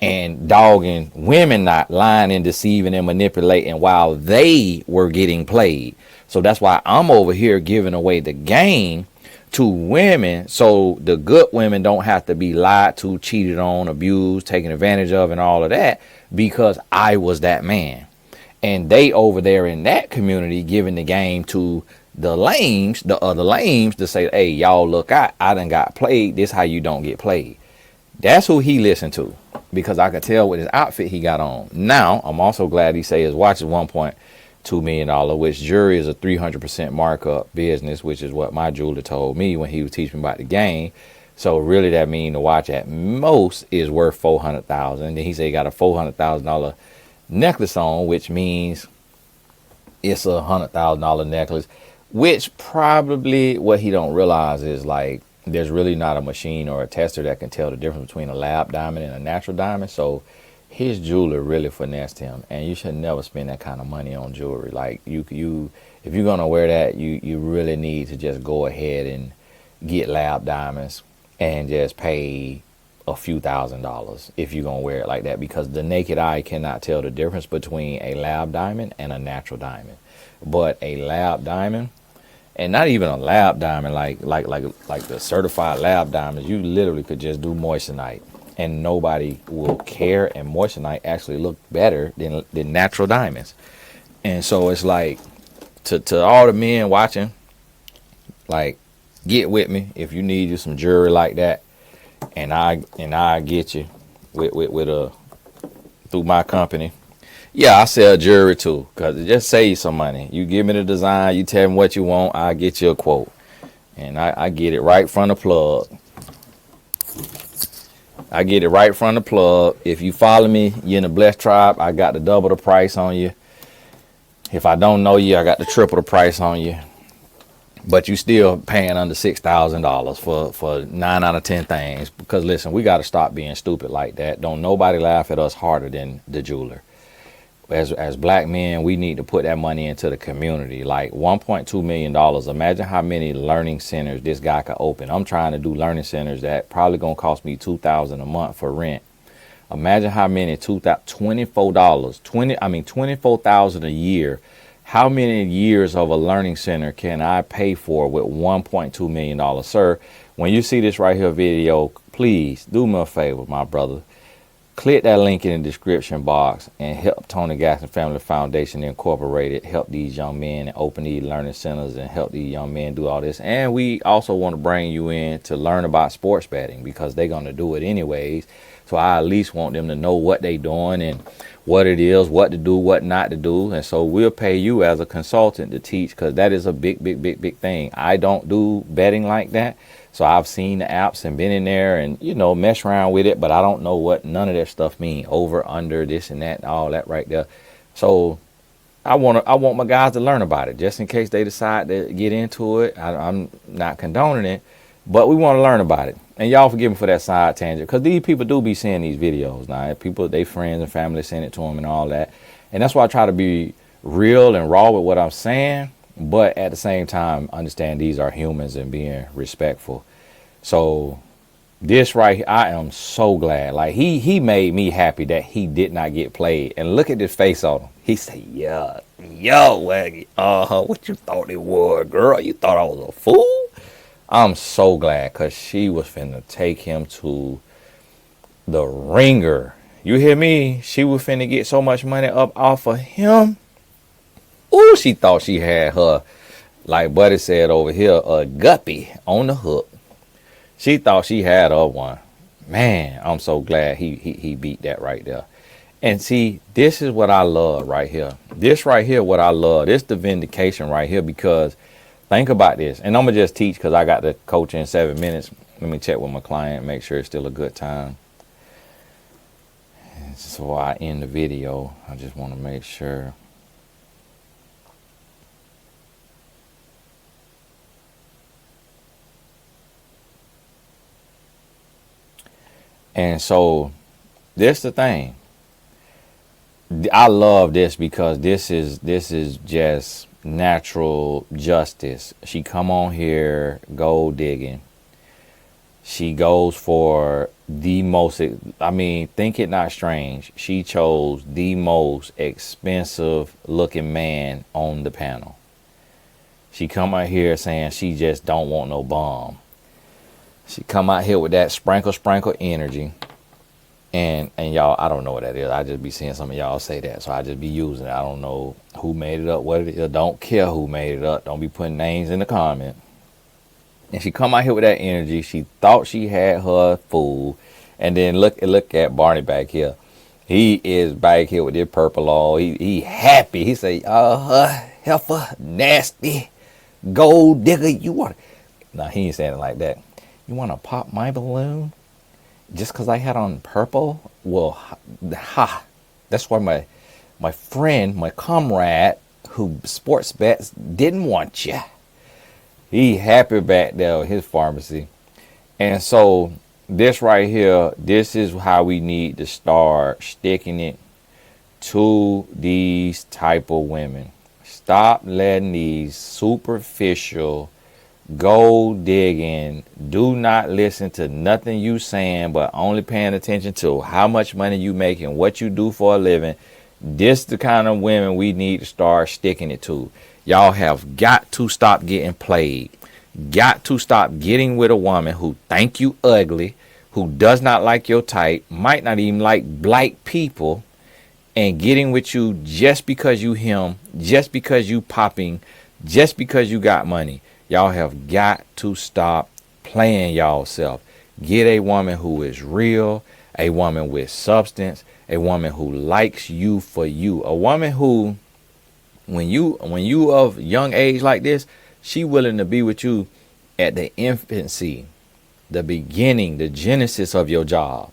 Speaker 1: and dogging women, not lying and deceiving and manipulating while they were getting played. So that's why I'm over here giving away the game to women, so the good women don't have to be lied to, cheated on, abused, taken advantage of, and all of that, because I was that man. And they over there in that community giving the game to the lames, the other lames, to say, hey, y'all look, I done got played. This how you don't get played. That's who he listened to, because I could tell with his outfit he got on. Now, I'm also glad he say his watch is $1.2 million, which jury is a 300% markup business, which is what my jeweler told me when he was teaching me about the game. So really that mean the watch at most is worth $400,000. Then he said he got a $400,000 necklace on, which means it's a $100,000 necklace, which probably what he don't realize is like there's really not a machine or a tester that can tell the difference between a lab diamond and a natural diamond. So his jeweler really finessed him, and you should never spend that kind of money on jewelry. Like you if you're gonna wear that, you really need to just go ahead and get lab diamonds and just pay a few $1,000s if you're gonna wear it like that, because the naked eye cannot tell the difference between a lab diamond and a natural diamond. But a lab diamond, and not even a lab diamond like the certified lab diamonds, you literally could just do moissanite and nobody will care, and moissanite actually look better than natural diamonds. And so it's like, to all the men watching, like, get with me if you need you some jewelry like that, and I get you with through my company. Yeah, I sell jewelry too, because it just saves some money. You give me the design, you tell me what you want, I get you a quote, and I get it right from the plug. I get it right from the plug. If you follow me, you're in the Blessed Tribe, I got to double the price on you. If I don't know you, I got to triple the price on you. But you still paying under $6,000 for 9 out of 10 things. Because listen, we got to stop being stupid like that. Don't nobody laugh at us harder than the jeweler. As black men, we need to put that money into the community. Like $1.2 million. Imagine how many learning centers this guy could open. I'm trying to do learning centers that probably gonna cost me $2,000 a month for rent. Imagine how many $24,000 a year. How many years of a learning center can I pay for with $1.2 million? Sir, when you see this right here video, please do me a favor, my brother. click that link in the description box and help Tony Gaskins Family Foundation Incorporated help these young men and open these learning centers and help these young men do all this. And we also want to bring you in to learn about sports betting because they're going to do it anyways. So I at least want them to know what they're doing and what it is, what to do, what not to do. And so we'll pay you as a consultant to teach because that is a big thing. I don't do betting like that. So I've seen the apps and been in there and, you know, mess around with it, but I don't know what none of that stuff mean. Over, under, this and that, and all that right there. So I want my guys to learn about it just in case they decide to get into it. I'm not condoning it, but we want to learn about it. And y'all forgive me for that side tangent because these people do be seeing these videos now. People, they friends and family send it to them and all that. And that's why I try to be real and raw with what I'm saying. But at the same time, understand these are humans and being respectful. So this right here, I am so glad. Like he made me happy that he did not get played. And look at this face on him. He said, yeah, yo, what you thought it was, girl? You thought I was a fool? I'm so glad because she was finna take him to the ringer. You hear me? She was finna get so much money up off of him. Ooh, she thought she had her, like Buddy said over here, a guppy on the hook. She thought she had her one. Man, I'm so glad he beat that right there. And see, this is what I love right here. This right here, what I love. This the vindication right here because think about this. And I'm going to just teach because I got the coach in 7 minutes. Let me check with my client, make sure it's still a good time. And so I end the video. I just want to make sure. And so this the thing. I love this because this is just natural justice. She come on here gold digging. She goes for the most, I mean, think it not strange. She chose the most expensive looking man on the panel. She come out here saying she just don't want no bum. She come out here with that sprinkle energy. And y'all, I don't know what that is. I just be seeing some of y'all say that. So I just be using it. I don't know who made it up, what it is. Don't care who made it up. Don't be putting names in the comment. And she come out here with that energy. She thought she had her fool. And then look at Barney back here. He is back here with this purple all. He happy. He say, heifer, nasty, gold digger, you want it. No, he ain't saying it like that. You want to pop my balloon? Just because I had on purple? Well, that's why my friend, my comrade, who sports bets, didn't want you. He happy back there with his pharmacy. And so this right here, this is how we need to start sticking it to these type of women. Stop letting these superficial, gold digging, do not listen to nothing you saying, but only paying attention to how much money you make and what you do for a living. This the kind of women we need to start sticking it to. Y'all have got to stop getting played. Got to stop getting with a woman who think you ugly, who does not like your type, might not even like black people, and getting with you just because you him, just because you popping, just because you got money. Y'all have got to stop playing y'all self. Get a woman who is real, a woman with substance, a woman who likes you for you. A woman who, when you of young age like this, she willing to be with you at the infancy, the beginning, the genesis of your job.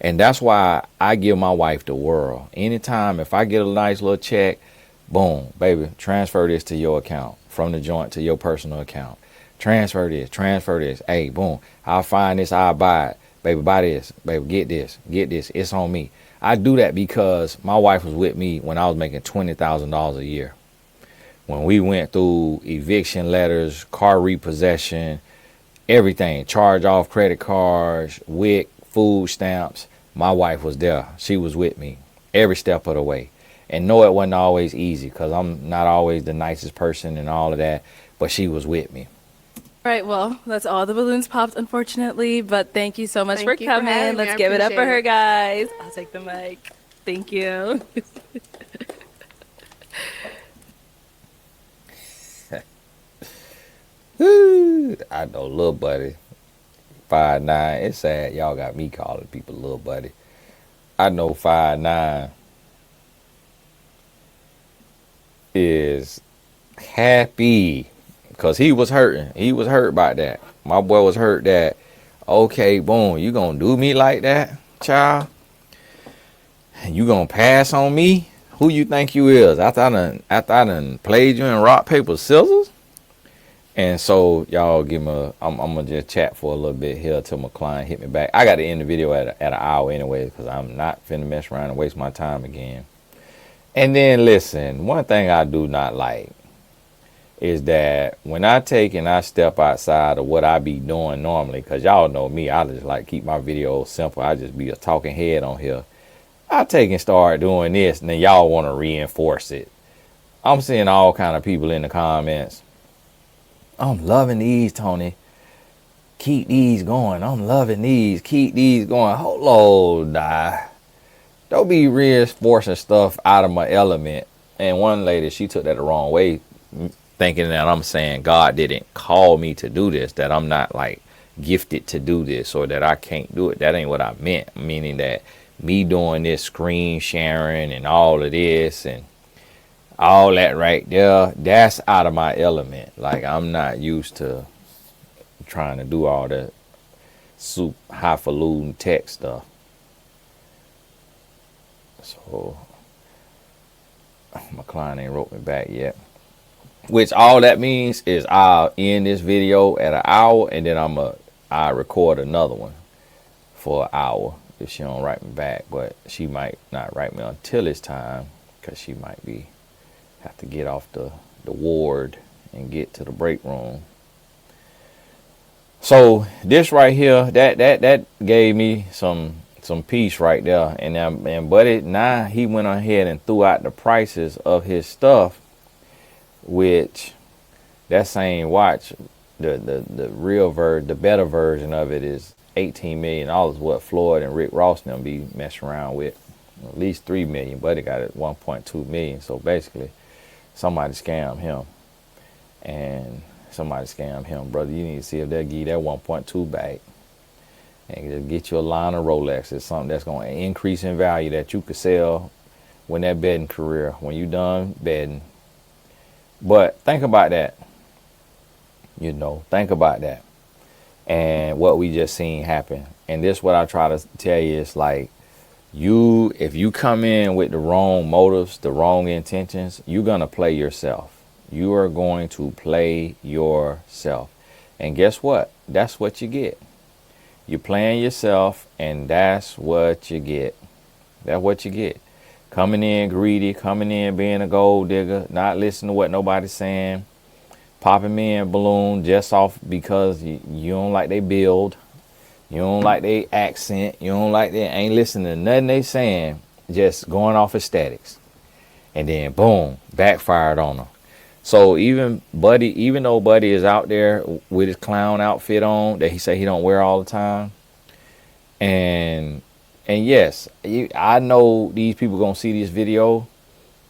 Speaker 1: And that's why I give my wife the world. Anytime, if I get a nice little check, boom, baby, transfer this to your account. From the joint to your personal account. Transfer this. Hey, boom, I'll find this, I'll buy it. Baby, buy this. Baby, get this. It's on me. I do that because my wife was with me when I was making $20,000 a year. When we went through eviction letters, car repossession, everything, charge off credit cards, WIC, food stamps, my wife was there. She was with me every step of the way. And no, it wasn't always easy because I'm not always the nicest person and all of that, but she was with me.
Speaker 2: All right, well, that's all the balloons popped, unfortunately, but thank you so much
Speaker 3: Thank
Speaker 2: for
Speaker 3: you for
Speaker 2: coming.
Speaker 3: having me.
Speaker 2: Let's
Speaker 3: I
Speaker 2: give it up for
Speaker 3: appreciate
Speaker 2: her,
Speaker 3: it.
Speaker 2: guys. I'll take the mic. Thank you.
Speaker 1: I know, little buddy, 5'9". It's sad y'all got me calling people little buddy. I know 5'9" is happy because he was hurting. He was hurt by that. My boy was hurt that, okay, boom, you gonna do me like that, child? You gonna pass on me? Who you think you is? After I done played you in rock, paper, scissors? And so y'all give me I'm gonna just chat for a little bit here till my client hit me back. I got to end the video at an hour anyway because I'm not finna mess around and waste my time again. And then listen, one thing I do not like is that when I take and I step outside of what I be doing normally, because y'all know me, I just like keep my videos simple. I just be a talking head on here. I take and start doing this and then y'all want to reinforce it. I'm seeing all kind of people in the comments. I'm loving these, Tony. Keep these going. I'm loving these. Keep these going. Hold on, nah. Don't be reinforcing stuff out of my element. And one lady, she took that the wrong way, thinking that I'm saying God didn't call me to do this, that I'm not like gifted to do this or that I can't do it. That ain't what I meant. Meaning that me doing this screen sharing and all of this and all that right there, that's out of my element. Like I'm not used to trying to do all that highfalutin tech stuff. So my client ain't wrote me back yet. Which all that means is I'll end this video at an hour and then I'll record another one for an hour if she don't write me back. But she might not write me until it's time because she might have to get off the ward and get to the break room. So this right here, that gave me some peace right there. And buddy, now he went ahead and threw out the prices of his stuff, which that same watch, the real version, the better version of it is $18 million. What Floyd and Rick Ross and them be messing around with. At least $3 million. Buddy got it $1.2 million. So basically, somebody scammed him. And somebody scammed him, brother. You need to see if they'll give you that 1.2 back. And just get you a line of Rolex. It's something that's going to increase in value that you could sell when that betting career, when you done betting. But think about that. Think about that. And what we just seen happen. And this what I try to tell you is like, if you come in with the wrong motives, the wrong intentions, you're going to play yourself. You are going to play yourself. And guess what? That's what you get. You're playing yourself, and that's what you get. That's what you get. Coming in greedy, coming in being a gold digger, not listening to what nobody's saying, popping me in balloon just off because you don't like they build, you don't like they accent, you don't like they ain't listening to nothing they saying, just going off aesthetics. And then boom, backfired on them. So even though Buddy is out there with his clown outfit on that he say he don't wear all the time, and yes, I know these people gonna see this video,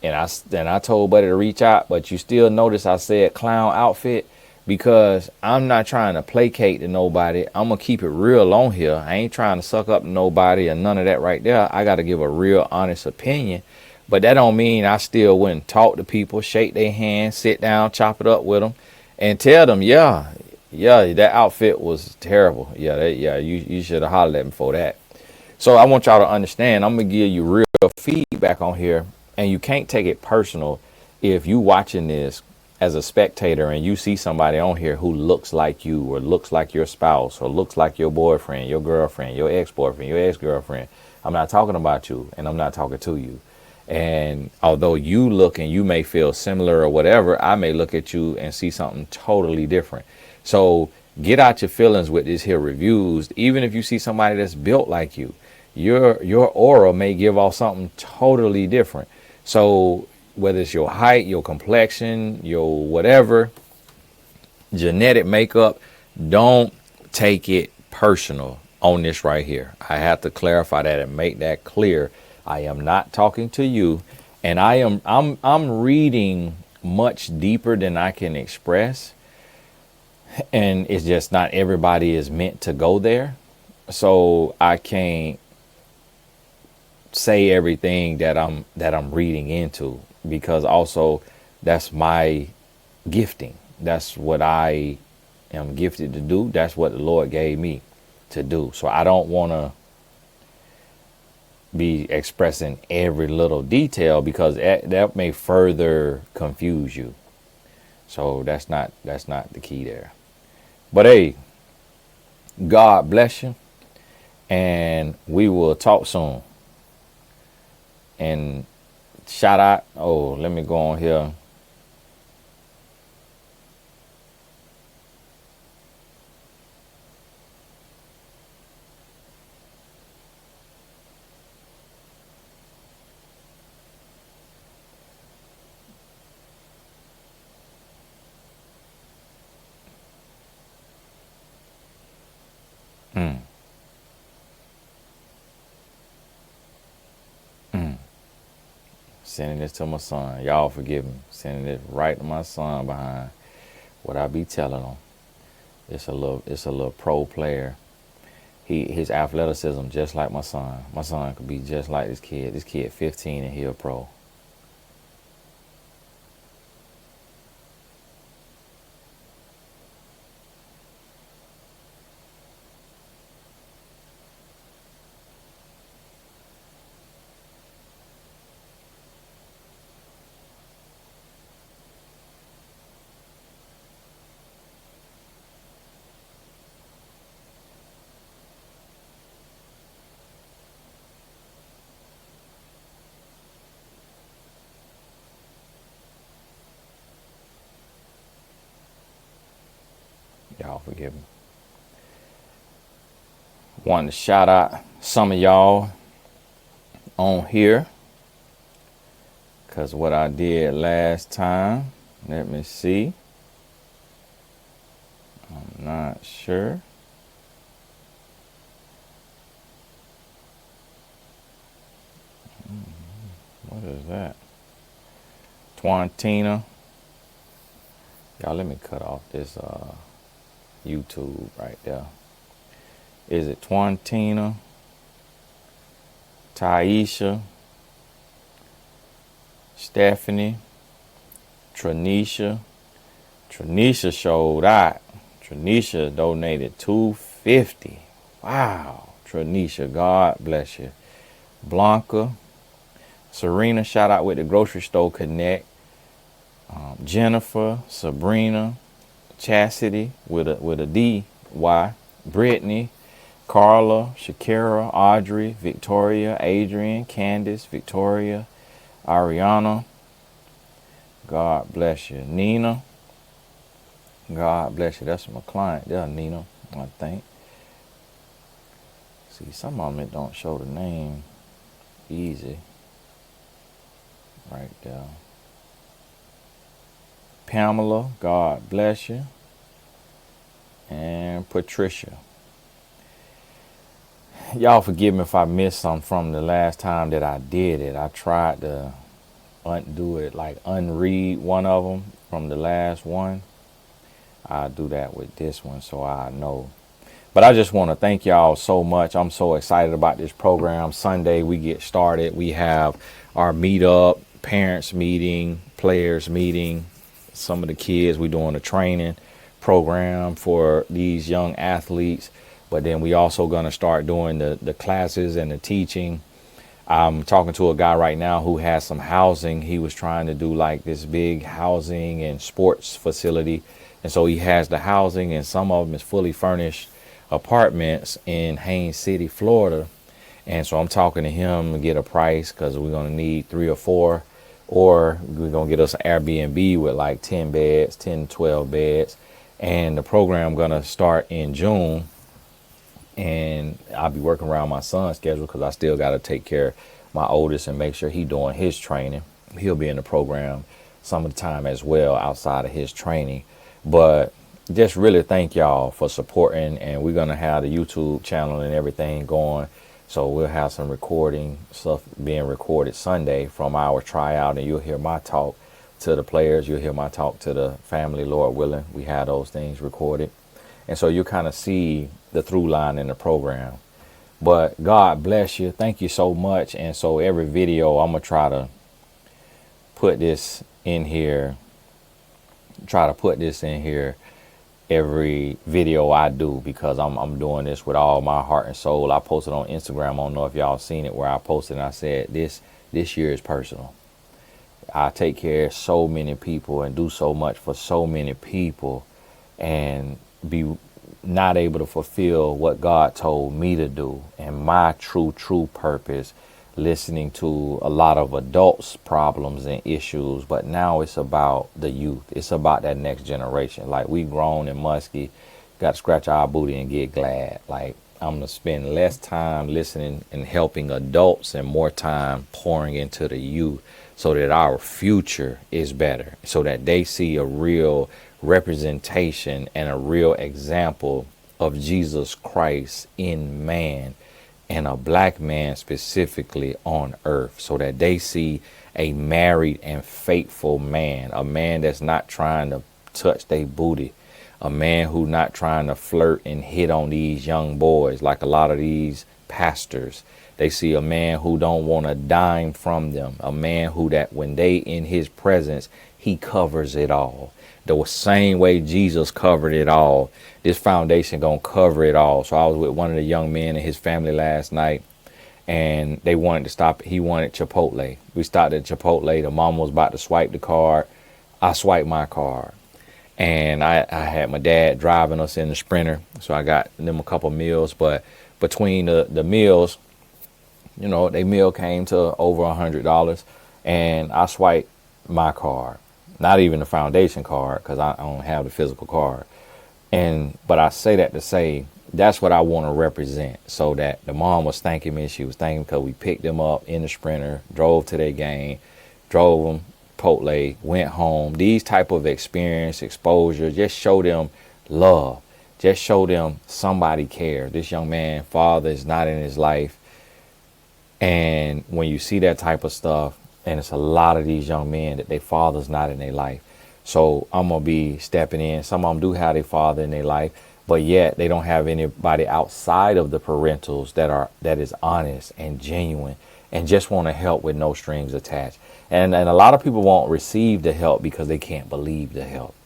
Speaker 1: and I told Buddy to reach out, but you still notice I said clown outfit because I'm not trying to placate to nobody. I'm gonna keep it real on here. I ain't trying to suck up to nobody or none of that right there. I gotta give a real honest opinion. But that don't mean I still wouldn't talk to people, shake their hand, sit down, chop it up with them, and tell them, yeah, that outfit was terrible. You should have hollered at me for that. So I want y'all to understand, I'm going to give you real feedback on here, and you can't take it personal if you watching this as a spectator and you see somebody on here who looks like you or looks like your spouse or looks like your boyfriend, your girlfriend, your ex-boyfriend, your ex-girlfriend. I'm not talking about you, and I'm not talking to you. And although you look and you may feel similar or whatever, I may look at you and see something totally different. So get out your feelings with this here reviews. Even if you see somebody that's built like you, your aura may give off something totally different. So whether it's your height, your complexion, your whatever, genetic makeup, don't take it personal on this right here. I have to clarify that and make that clear. I am not talking to you, and I'm reading much deeper than I can express, and it's just not everybody is meant to go there. So I can't say everything that I'm reading into, because also that's my gifting. That's what I am gifted to do. That's what the Lord gave me to do. So I don't want to be expressing every little detail, because that may further confuse you. So that's not the key there. But hey, God bless you, and we will talk soon. And shout out. Oh, let me go on here. Mm. Mm. Sending this to my son. Y'all forgive me. Sending it right to my son behind what I be telling him. It's a little pro player. His athleticism just like my son. My son could be just like this kid. This kid 15 and he a pro. Y'all forgive me. Wanted to shout out some of y'all on here, because what I did last time, let me see. I'm not sure. What is that? Twantina. Y'all, let me cut off this YouTube right there. Is it Twantina? Taisha? Stephanie? Tranisha? Tranisha showed out. Tranisha donated $250. Wow. Tranisha, God bless you. Blanca. Serena, shout out with the Grocery Store Connect. Jennifer, Sabrina, Chastity with a D, Y, Brittany, Carla, Shakira, Audrey, Victoria, Adrian, Candace, Victoria, Ariana. God bless you. Nina. God bless you. That's my client there, Nina, I think. See, some of them it don't show the name easy. Right there. Pamela, God bless you. And Patricia. Y'all forgive me if I missed some from the last time that I did it. I tried to undo it, like unread one of them from the last one. I'll do that with this one so I know. But I just want to thank y'all so much. I'm so excited about this program. Sunday we get started. We have our meetup, parents meeting, players meeting. Some of the kids, we're doing a training program for these young athletes. But then we also going to start doing the classes and the teaching. I'm talking to a guy right now who has some housing. He was trying to do like this big housing and sports facility. And so he has the housing, and some of them is fully furnished apartments in Haines City, Florida. And so I'm talking to him to get a price, because we're going to need 3 or 4, or we're going to get us an Airbnb with like 10 beds, 10, 12 beds. And the program going to start in June. And I'll be working around my son's schedule, because I still got to take care of my oldest and make sure he's doing his training. He'll be in the program some of the time as well outside of his training. But just really thank y'all for supporting, and we're gonna have the YouTube channel and everything going. So we'll have some recording stuff being recorded Sunday from our tryout, and you'll hear my talk to the players. You'll hear my talk to the family, Lord willing. We have those things recorded. And so you kind of see the through line in the program. But God bless you. Thank you so much. And so every video, I'm going to try to put this in here. Every video I do, because I'm doing this with all my heart and soul. I posted on Instagram. I don't know if y'all seen it, where I posted and I said, this year is personal. I take care of so many people and do so much for so many people, and be not able to fulfill what God told me to do and my true purpose, listening to a lot of adults' problems and issues. But now it's about the youth. It's about that next generation. Like, we grown and musky, got to scratch our booty and get glad. Like, I'm going to spend less time listening and helping adults and more time pouring into the youth, so that our future is better, so that they see a real representation and a real example of Jesus Christ in man, and a black man specifically on earth, so that they see a married and faithful man, a man that's not trying to touch their booty, a man who not trying to flirt and hit on these young boys like a lot of these pastors. They see a man who don't want a dime from them, a man who, that when they in his presence, he covers it all. The same way Jesus covered it all, this foundation gonna cover it all. So I was with one of the young men and his family last night, and they wanted to stop. He wanted Chipotle. We stopped at Chipotle. The mom was about to swipe the card. I swiped my card. And I had my dad driving us in the Sprinter, so I got them a couple meals. But between the meals, you know, they meal came to over $100, and I swiped my card, not even the foundation card, because I don't have the physical card. But I say that to say that's what I want to represent, so that the mom was thanking me. She was thanking because we picked them up in the Sprinter, drove to their game, drove them Chipotle, went home. These type of experience, exposure, just show them love. Just show them somebody cares. This young man, father is not in his life. And when you see that type of stuff, and it's a lot of these young men that their father's not in their life. So I'm going to be stepping in. Some of them do have their father in their life, but yet they don't have anybody outside of the parentals that is honest and genuine and just want to help with no strings attached. And a lot of people won't receive the help because they can't believe the help.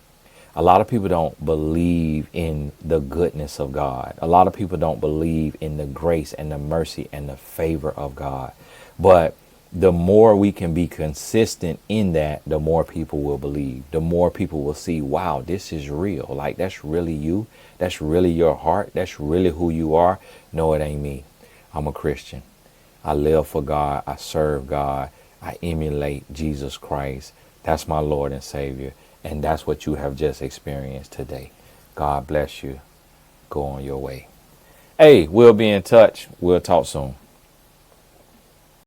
Speaker 1: A lot of people don't believe in the goodness of God. A lot of people don't believe in the grace and the mercy and the favor of God. But the more we can be consistent in that, the more people will believe. The more people will see, wow, this is real. Like, that's really you. That's really your heart. That's really who you are. No, it ain't me. I'm a Christian. I live for God. I serve God. I emulate Jesus Christ. That's my Lord and Savior. And that's what you have just experienced today. God bless you. Go on your way. Hey, we'll be in touch. We'll talk soon.